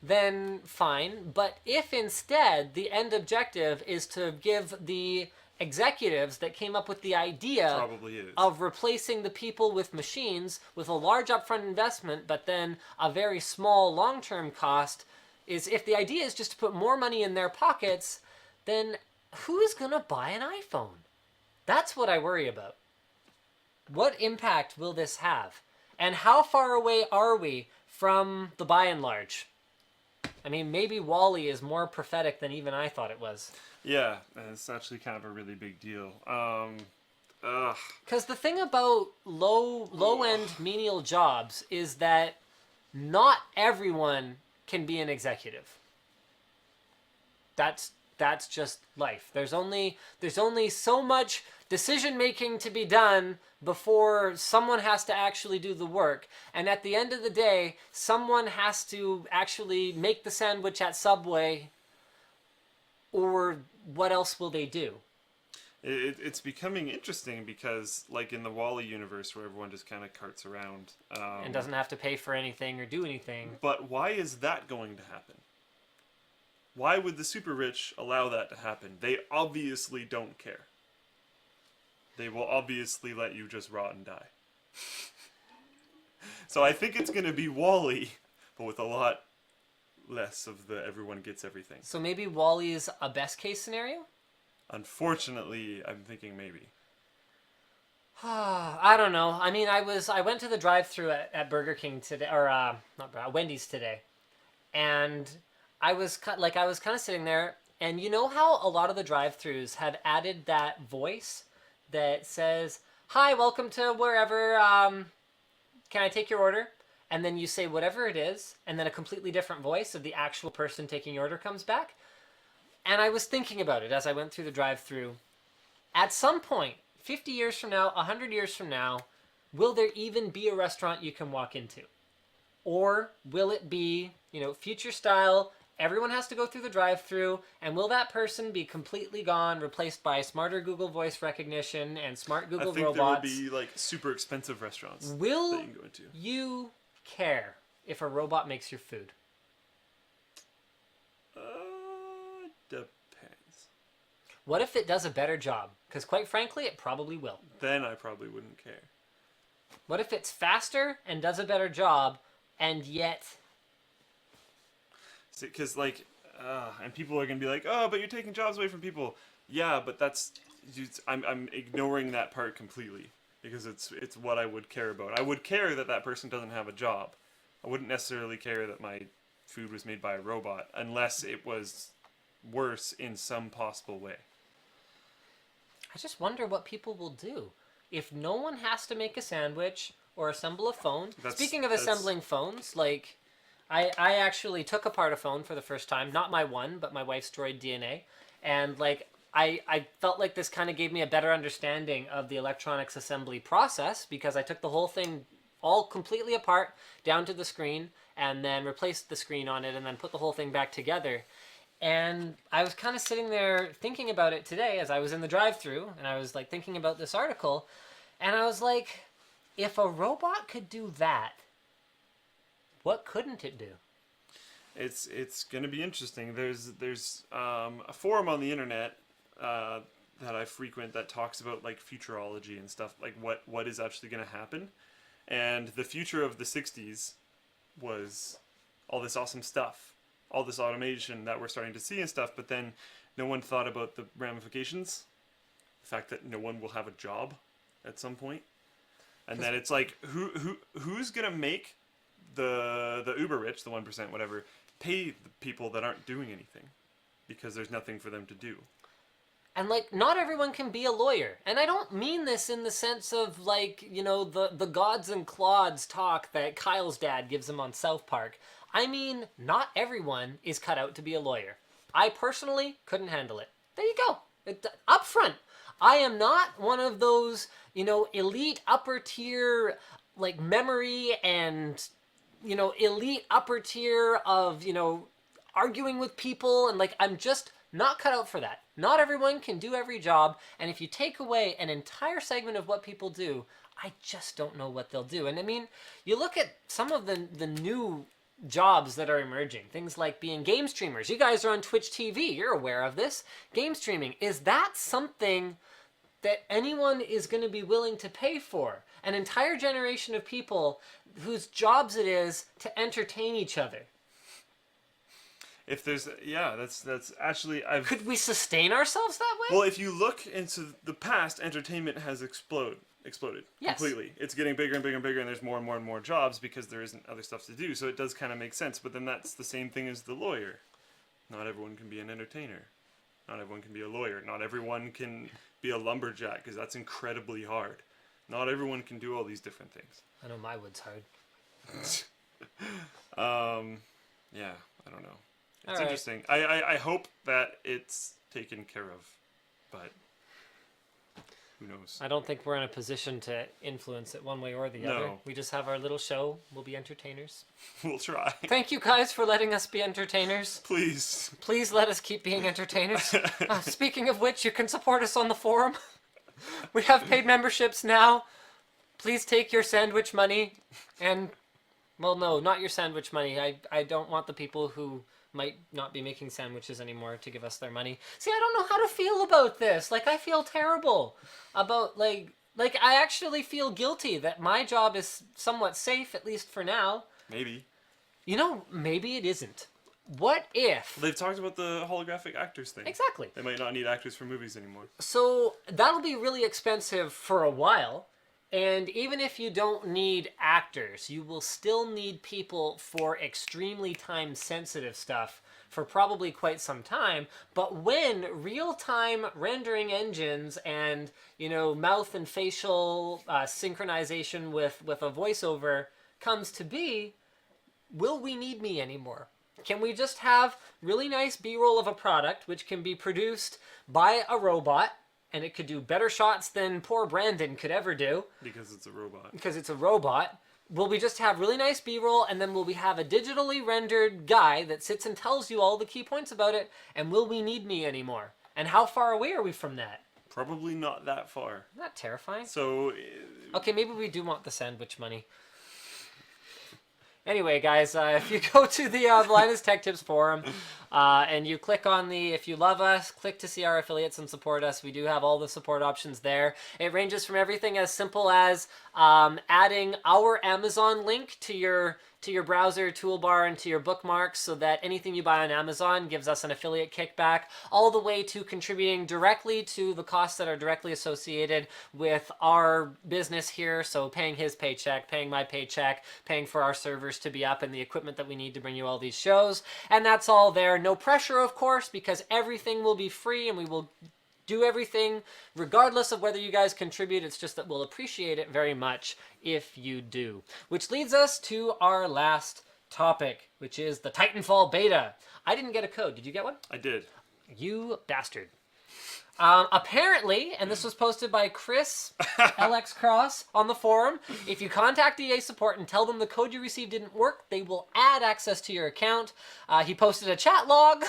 then fine. But if instead the end objective is to give the executives that came up with the idea Probably is. of replacing the people with machines with a large upfront investment, but then a very small long-term cost, is if the idea is just to put more money in their pockets, then who's going to buy an iPhone? That's what I worry about. What impact will this have? And how far away are we from the by and large? I mean, maybe Wall-E is more prophetic than even I thought it was. Yeah, and it's actually kind of a really big deal. Because the thing about low-end menial jobs is that not everyone can be an executive. That's just life. There's only so much decision making to be done before someone has to actually do the work. And at the end of the day, someone has to actually make the sandwich at Subway, or what else will they do? It's becoming interesting because, like in the Wall-E universe, where everyone just kind of carts around And doesn't have to pay for anything or do anything. But why is that going to happen? Why would the super rich allow that to happen? They obviously don't care. They will obviously let you just rot and die. So I think it's going to be Wall-E, but with a lot less of the everyone gets everything. So maybe Wall-E is a best case scenario? Unfortunately, I'm thinking maybe. I don't know. I mean, I went to the drive-thru at Burger King today, or not Wendy's today, and I was kind of sitting there, and you know how a lot of the drive-thrus have added that voice that says, "Hi, welcome to wherever. Can I take your order?" And then you say whatever it is, and then a completely different voice of the actual person taking your order comes back. And I was thinking about it as I went through the drive-thru. At some point, 50 years from now, 100 years from now, will there even be a restaurant you can walk into? Or will it be, future style, everyone has to go through the drive-thru, and will that person be completely gone, replaced by smarter Google voice recognition and smart Google robots? I think there will be super expensive restaurants that you can go into. You care if a robot makes your food? Depends. What if it does a better job? Because quite frankly, it probably will. Then I probably wouldn't care. What if it's faster and does a better job, and yet... Because, and people are going to be like, oh, but you're taking jobs away from people. Yeah, but I'm ignoring that part completely. Because it's what I would care about. I would care that that person doesn't have a job. I wouldn't necessarily care that my food was made by a robot, unless it was worse in some possible way. I just wonder what people will do. If no one has to make a sandwich or assemble a phone... Speaking of assembling phones, I actually took apart a phone for the first time. Not my one, but my wife's Droid DNA. And, I felt like this kind of gave me a better understanding of the electronics assembly process, because I took the whole thing all completely apart, down to the screen, and then replaced the screen on it, and then put the whole thing back together. And I was kind of sitting there thinking about it today as I was in the drive-thru, and I was thinking about this article, and I was like, if a robot could do that, what couldn't it do? It's going to be interesting. There's a forum on the internet that I frequent that talks about futurology and stuff, what is actually going to happen. And the future of the 60s was all this awesome stuff, all this automation that we're starting to see and stuff, but then no one thought about the ramifications, the fact that no one will have a job at some point. And then it's who's going to make the uber rich, the 1%, whatever, pay the people that aren't doing anything? because there's nothing for them to do. And, like, not everyone can be a lawyer. And I don't mean this in the sense of, like, you know, the gods and clods talk that Kyle's dad gives him on South Park. I mean, not everyone is cut out to be a lawyer. I personally couldn't handle it. There you go. Up front. I am not one of those, you know, elite upper tier, like, memory and, you know, elite upper tier of, you know, arguing with people. And, like, I'm just not cut out for that. Not everyone can do every job, and if you take away an entire segment of what people do, I just don't know what they'll do. And I mean, you look at some of the new jobs that are emerging, things like being game streamers. You guys are on Twitch TV, you're aware of this. Game streaming, is that something that anyone is going to be willing to pay for? An entire generation of people whose jobs it is to entertain each other. If there's, yeah, that's actually, Could we sustain ourselves that way? Well, if you look into the past, entertainment has exploded Yes. completely. It's getting bigger and bigger and bigger, and there's more and more and more jobs because there isn't other stuff to do. So it does kind of make sense. But then that's the same thing as the lawyer. Not everyone can be an entertainer. Not everyone can be a lawyer. Not everyone can be a lumberjack, because that's incredibly hard. Not everyone can do all these different things. I know my wood's hard. Yeah, I don't know. It's All right. interesting. I hope that it's taken care of, but who knows? I don't think we're in a position to influence it one way or the No. other. We just have our little show. We'll be entertainers. We'll try. Thank you guys for letting us be entertainers. Please. Please let us keep being entertainers. Speaking of which, you can support us on the forum. We have paid memberships now. Please take your sandwich money and, well, no, not your sandwich money. I don't want the people who might not be making sandwiches anymore to give us their money. See, I don't know how to feel about this. Like, I feel terrible about, like I actually feel guilty that my job is somewhat safe, at least for now. Maybe. You know, maybe it isn't. What if... They've talked about the holographic actors thing. Exactly. They might not need actors for movies anymore. So that'll be really expensive for a while. And even if you don't need actors, you will still need people for extremely time-sensitive stuff for probably quite some time. But when real-time rendering engines and, you know, mouth and facial synchronization with a voiceover comes to be, will we need me anymore? Can we just have really nice B-roll of a product which can be produced by a robot, and it could do better shots than poor Brandon could ever do? Because it's a robot. Because it's a robot. Will we just have really nice B-roll, and then will we have a digitally rendered guy that sits and tells you all the key points about it, and will we need me anymore? And how far away are we from that? Probably not that far. Isn't that terrifying? So... Okay, maybe we do want the sandwich money. Anyway, guys, if you go to the Linus Tech Tips forum and you click on the If You Love Us, click to see our affiliates and support us. We do have all the support options there. It ranges from everything as simple as adding our Amazon link to your browser toolbar and to your bookmarks so that anything you buy on Amazon gives us an affiliate kickback, all the way to contributing directly to the costs that are directly associated with our business here. So paying his paycheck, paying my paycheck, paying for our servers to be up and the equipment that we need to bring you all these shows. And that's all there. No pressure, of course, because everything will be free and we will do everything regardless of whether you guys contribute. It's just that we'll appreciate it very much if you do. Which leads us to our last topic, which is the Titanfall beta. I didn't get a code. Did you get one? I did. You bastard. Apparently, and this was posted by Chris LX Cross on the forum, if you contact EA support and tell them the code you received didn't work, they will add access to your account. He posted a chat log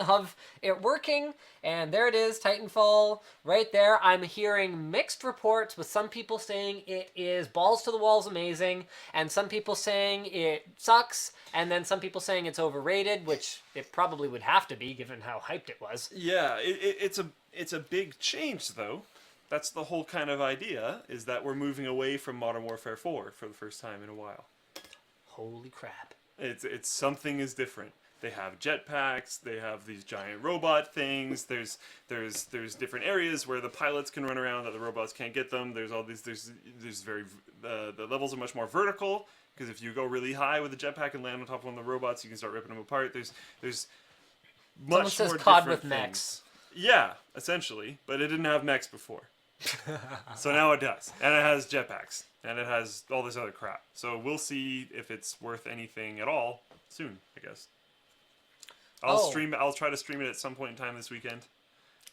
of it working, and there it is, Titanfall, right there. I'm hearing mixed reports, with some people saying it is balls to the walls amazing, and some people saying it sucks, and then some people saying it's overrated, which it probably would have to be given how hyped it was. Yeah, it's a big change, though. That's the whole kind of idea, is that we're moving away from Modern Warfare 4 for the first time in a while. Holy crap. It's something is different. They have jetpacks, they have these giant robot things, there's different areas where the pilots can run around that the robots can't get them. There's all these, there's very, the levels are much more vertical, because if you go really high with a jetpack and land on top of one of the robots, you can start ripping them apart. There's Someone much says more COD different with mechs. things. Yeah, essentially, but it didn't have mechs before. So now it does, and it has jetpacks, and it has all this other crap. So we'll see if it's worth anything at all soon, I guess. I'll try to stream it at some point in time this weekend.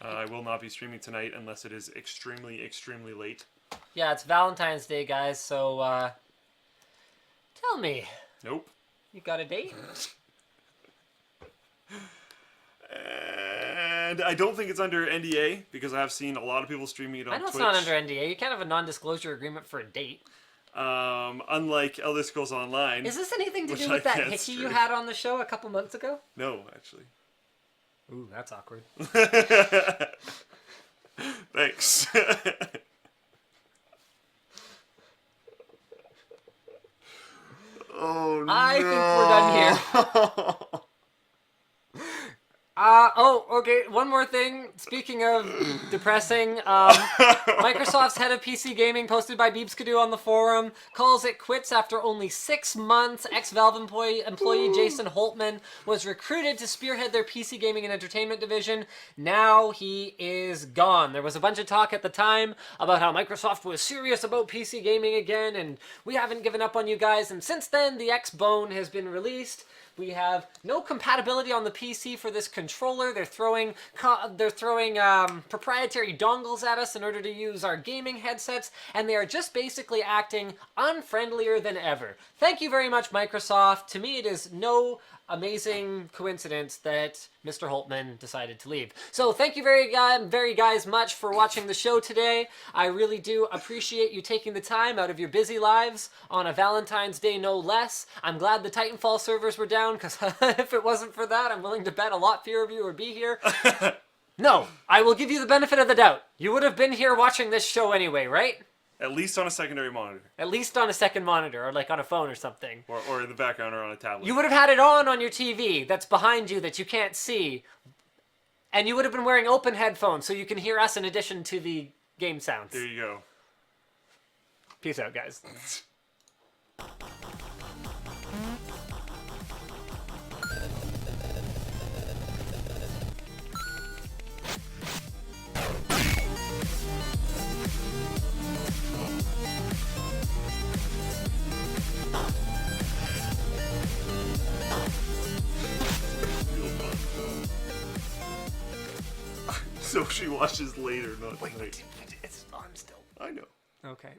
I will not be streaming tonight unless it is extremely, extremely late. Yeah, it's Valentine's Day, guys, so tell me. Nope. You got a date? And I don't think it's under NDA because I have seen a lot of people streaming it on I know Twitch. it's not under NDA. You can't have a non-disclosure agreement for a date. Unlike Elder Scrolls Online. Is this anything to which do I with that can't hickey you stream. had on the show a couple months ago? No, actually. Ooh, that's awkward. Thanks. Oh no. I think we're done here. Okay, one more thing. Speaking of depressing, Microsoft's head of PC gaming, posted by Beebskadoo on the forum, calls it quits after only 6 months. Ex-Valve employee Jason Holtman was recruited to spearhead their PC gaming and entertainment division. Now he is gone. There was a bunch of talk at the time about how Microsoft was serious about PC gaming again, and we haven't given up on you guys. And since then, the X-Bone has been released. We have no compatibility on the PC for this controller. They're throwing proprietary dongles at us in order to use our gaming headsets, and they are just basically acting unfriendlier than ever. Thank you very much, Microsoft. To me, it is no amazing coincidence that Mr. Holtman decided to leave. So thank you very guys much for watching the show today. I really do appreciate you taking the time out of your busy lives on a Valentine's Day, no less. I'm glad the Titanfall servers were down, because if it wasn't for that, I'm willing to bet a lot fewer of you would be here. No, I will give you the benefit of the doubt. You would have been here watching this show anyway, right? At least on a secondary monitor. At least on a second monitor, or like on a phone or something. Or in the background or on a tablet. You would have had it on your TV that's behind you that you can't see. And you would have been wearing open headphones so you can hear us in addition to the game sounds. There you go. Peace out, guys. So she watches later, not tonight. It's on still. I know. Okay.